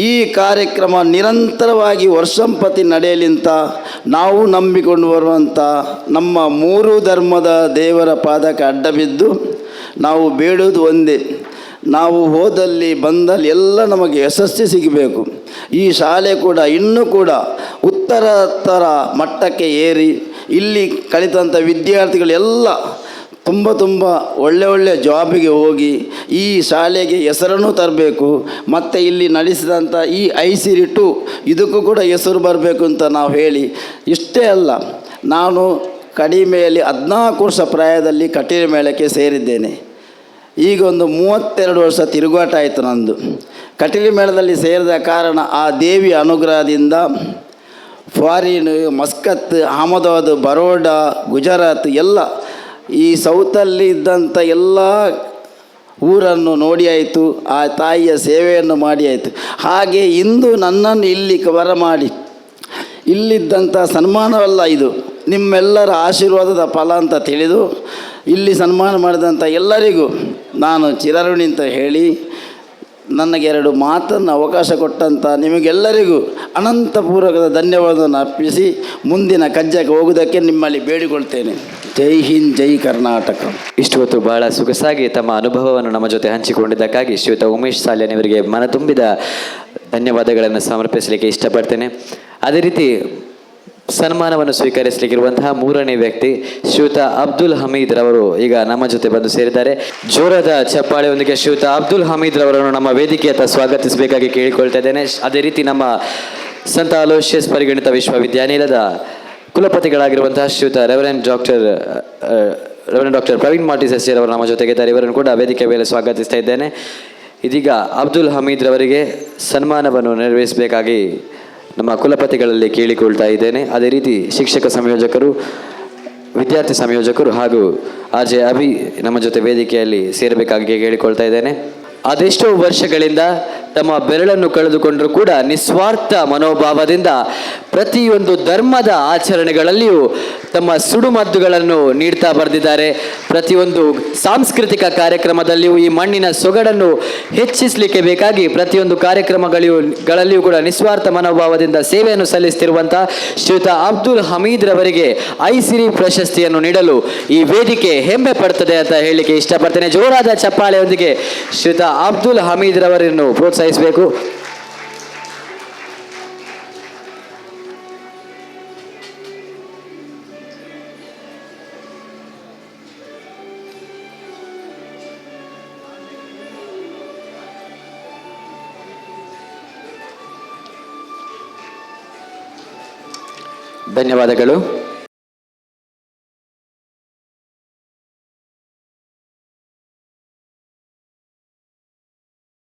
ಈ ಕಾರ್ಯಕ್ರಮ ನಿರಂತರವಾಗಿ ವರ್ಷಂಪತಿ ನಡೆಯಲಿಂತ ನಾವು ನಂಬಿಕೊಂಡು ಬರುವಂಥ ನಮ್ಮ 3 ಧರ್ಮದ ದೇವರ ಪಾದಕ್ಕೆ ಅಡ್ಡ ಬಿದ್ದು ನಾವು ಬೇಡುವುದು ಒಂದೇ, ನಾವು ಹೋದಲ್ಲಿ ಬಂದಲ್ಲಿ ಎಲ್ಲ ನಮಗೆ ಯಶಸ್ಸು ಸಿಗಬೇಕು. ಈ ಶಾಲೆ ಕೂಡ ಇನ್ನೂ ಕೂಡ ಉತ್ತರೋತ್ತರ ಮಟ್ಟಕ್ಕೆ ಏರಿ ಇಲ್ಲಿ ಕಲಿತಂಥ ವಿದ್ಯಾರ್ಥಿಗಳೆಲ್ಲ ತುಂಬ ಒಳ್ಳೆ ಜಾಬಿಗೆ ಹೋಗಿ ಈ ಶಾಲೆಗೆ ಹೆಸರನ್ನು ತರಬೇಕು. ಮತ್ತು ಇಲ್ಲಿ ನಡೆಸಿದಂಥ ಈ ಐಸಿರಿ 2 ಇದಕ್ಕೂ ಕೂಡ ಹೆಸರು ಬರಬೇಕು ಅಂತ ನಾವು ಹೇಳಿ, ಇಷ್ಟೇ ಅಲ್ಲ, ನಾನು ಕಡಿಮೆಯಲ್ಲಿ 14 ವರ್ಷ ಪ್ರಾಯದಲ್ಲಿ ಕಟೀಲು ಮೇಳಕ್ಕೆ ಸೇರಿದ್ದೇನೆ. ಈಗ ಒಂದು 32 ವರ್ಷ ತಿರುಗಾಟ ಆಯಿತು ನಂದು. ಕಟೀಲು ಮೇಳದಲ್ಲಿ ಸೇರಿದ ಕಾರಣ ಆ ದೇವಿಯ ಅನುಗ್ರಹದಿಂದ ಫಾರಿನ್, ಮಸ್ಕತ್, ಅಹಮದಾಬಾದ್, ಬರೋಡಾ, ಗುಜರಾತ್ ಎಲ್ಲ ಈ ಸೌತಲ್ಲಿ ಇದ್ದಂಥ ಎಲ್ಲ ಊರನ್ನು ನೋಡಿ ಆಯಿತು, ಆ ತಾಯಿಯ ಸೇವೆಯನ್ನು ಮಾಡಿ ಆಯಿತು. ಹಾಗೆ ಇಂದು ನನ್ನನ್ನು ಇಲ್ಲಿ ಬರಮಾಡಿ ಇಲ್ಲಿದ್ದಂಥ ಸನ್ಮಾನವಲ್ಲ, ಇದು ನಿಮ್ಮೆಲ್ಲರ ಆಶೀರ್ವಾದದ ಫಲ ಅಂತ ತಿಳಿದು ಇಲ್ಲಿ ಸನ್ಮಾನ ಮಾಡಿದಂಥ ಎಲ್ಲರಿಗೂ ನಾನು ಚಿರಋಣಿ ಅಂತ ಹೇಳಿ, ನನಗೆ 2 ಮಾತನ್ನು ಅವಕಾಶ ಕೊಟ್ಟಂಥ ನಿಮಗೆಲ್ಲರಿಗೂ ಅನಂತಪೂರ್ವಕದ ಧನ್ಯವಾದವನ್ನು ಅರ್ಪಿಸಿ ಮುಂದಿನ ಕಜ್ಜಕ್ಕೆ ಹೋಗುವುದಕ್ಕೆ ನಿಮ್ಮಲ್ಲಿ ಬೇಡಿಕೊಳ್ತೇನೆ. ಜೈ ಹಿಂದ್, ಜೈ ಕರ್ನಾಟಕ. ಇಷ್ಟು ಹೊತ್ತು ಬಹಳ ಸೊಗಸಾಗಿ ತಮ್ಮ ಅನುಭವವನ್ನು ನಮ್ಮ ಜೊತೆ ಹಂಚಿಕೊಂಡಿದ್ದಕ್ಕಾಗಿ ಶ್ರೀಯುತ ಉಮೇಶ್ ಸಾಲ್ಯಾನಿಯವರಿಗೆ ಮನತುಂಬಿದ ಧನ್ಯವಾದಗಳನ್ನು ಸಮರ್ಪಿಸಲಿಕ್ಕೆ ಇಷ್ಟಪಡ್ತೇನೆ. ಅದೇ ರೀತಿ ಸನ್ಮಾನವನ್ನು ಸ್ವೀಕರಿಸಲಿಕ್ಕಿರುವಂತಹ 3ನೇ ವ್ಯಕ್ತಿ ಶ್ರೀಯುತ ಅಬ್ದುಲ್ ಹಮೀದ್ ರವರು ಈಗ ನಮ್ಮ ಜೊತೆ ಬಂದು ಸೇರಿದ್ದಾರೆ. ಜೋರಾದ ಚಪ್ಪಾಳೆಯೊಂದಿಗೆ ಶ್ರೀಯುತ ಅಬ್ದುಲ್ ಹಮೀದ್ ರವರನ್ನು ನಮ್ಮ ವೇದಿಕೆಯತ್ತ ಸ್ವಾಗತಿಸಬೇಕಾಗಿ ಕೇಳಿಕೊಳ್ತಾ ಇದ್ದೇನೆ. ಅದೇ ರೀತಿ ನಮ್ಮ ಸಂತ ಅಲೋಷಿಯಸ್ ಪರಿಗಣಿತ ವಿಶ್ವವಿದ್ಯಾನಿಲಯದ ಕುಲಪತಿಗಳಾಗಿರುವಂತಹ ಶ್ರೀಯುತ ರೆವರೆಂಡ್ ಡಾಕ್ಟರ್ ಪ್ರವೀಣ್ ಮಾರ್ಟಿ ಸಸ್ಯರ್ ಅವರು ನಮ್ಮ ಜೊತೆಗಿದ್ದಾರೆ. ಇವರನ್ನು ಕೂಡ ವೇದಿಕೆ ಮೇಲೆ ಸ್ವಾಗತಿಸ್ತಾ ಇದ್ದೇನೆ. ಇದೀಗ ಅಬ್ದುಲ್ ಹಮೀದ್ ರವರಿಗೆ ಸನ್ಮಾನವನ್ನು ನೆರವೇರಿಸಬೇಕಾಗಿ ನಮ್ಮ ಕುಲಪತಿಗಳಲ್ಲಿ ಕೇಳಿಕೊಳ್ತಾ ಇದ್ದೇನೆ. ಅದೇ ರೀತಿ ಶಿಕ್ಷಕ ಸಂಯೋಜಕರು, ವಿದ್ಯಾರ್ಥಿ ಸಂಯೋಜಕರು ಹಾಗೂ ಆರ್.ಜೆ. ಅಭಿ ನಮ್ಮ ಜೊತೆ ವೇದಿಕೆಯಲ್ಲಿ ಸೇರಬೇಕಾಗಿ ಕೇಳಿಕೊಳ್ತಾ ಇದ್ದೇನೆ. ಅದೆಷ್ಟೋ ವರ್ಷಗಳಿಂದ ತಮ್ಮ ಬೆರಳನ್ನು ಕಳೆದುಕೊಂಡರೂ ಕೂಡ ನಿಸ್ವಾರ್ಥ ಮನೋಭಾವದಿಂದ ಪ್ರತಿಯೊಂದು ಧರ್ಮದ ಆಚರಣೆಗಳಲ್ಲಿಯೂ ತಮ್ಮ ಸುಡುಮದ್ದುಗಳನ್ನು ನೀಡ್ತಾ ಬರೆದಿದ್ದಾರೆ. ಪ್ರತಿಯೊಂದು ಸಾಂಸ್ಕೃತಿಕ ಕಾರ್ಯಕ್ರಮದಲ್ಲಿಯೂ ಈ ಮಣ್ಣಿನ ಸೊಗಡನ್ನು ಹೆಚ್ಚಿಸಲಿಕ್ಕೆ ಬೇಕಾಗಿ ಪ್ರತಿಯೊಂದು ಕಾರ್ಯಕ್ರಮಗಳಲ್ಲಿಯೂ ಕೂಡ ನಿಸ್ವಾರ್ಥ ಮನೋಭಾವದಿಂದ ಸೇವೆಯನ್ನು ಸಲ್ಲಿಸುತ್ತಿರುವಂಥ ಶ್ರೀಯುತ ಅಬ್ದುಲ್ ಹಮೀದ್ ರವರಿಗೆ ಐಸಿರಿ ಪ್ರಶಸ್ತಿಯನ್ನು ನೀಡಲು ಈ ವೇದಿಕೆ ಹೆಮ್ಮೆ ಪಡ್ತದೆ ಅಂತ ಹೇಳಲಿಕ್ಕೆ ಇಷ್ಟಪಡ್ತೇನೆ. ಜೋರಾದ ಚಪ್ಪಾಳೆಯೊಂದಿಗೆ ಶ್ರೀಯುತ ಅಬ್ದುಲ್ ಹಮೀದ್ ರವರನ್ನು ಪ್ರೋತ್ಸಾಹಿಸಬೇಕು. ಧನ್ಯವಾದಗಳು.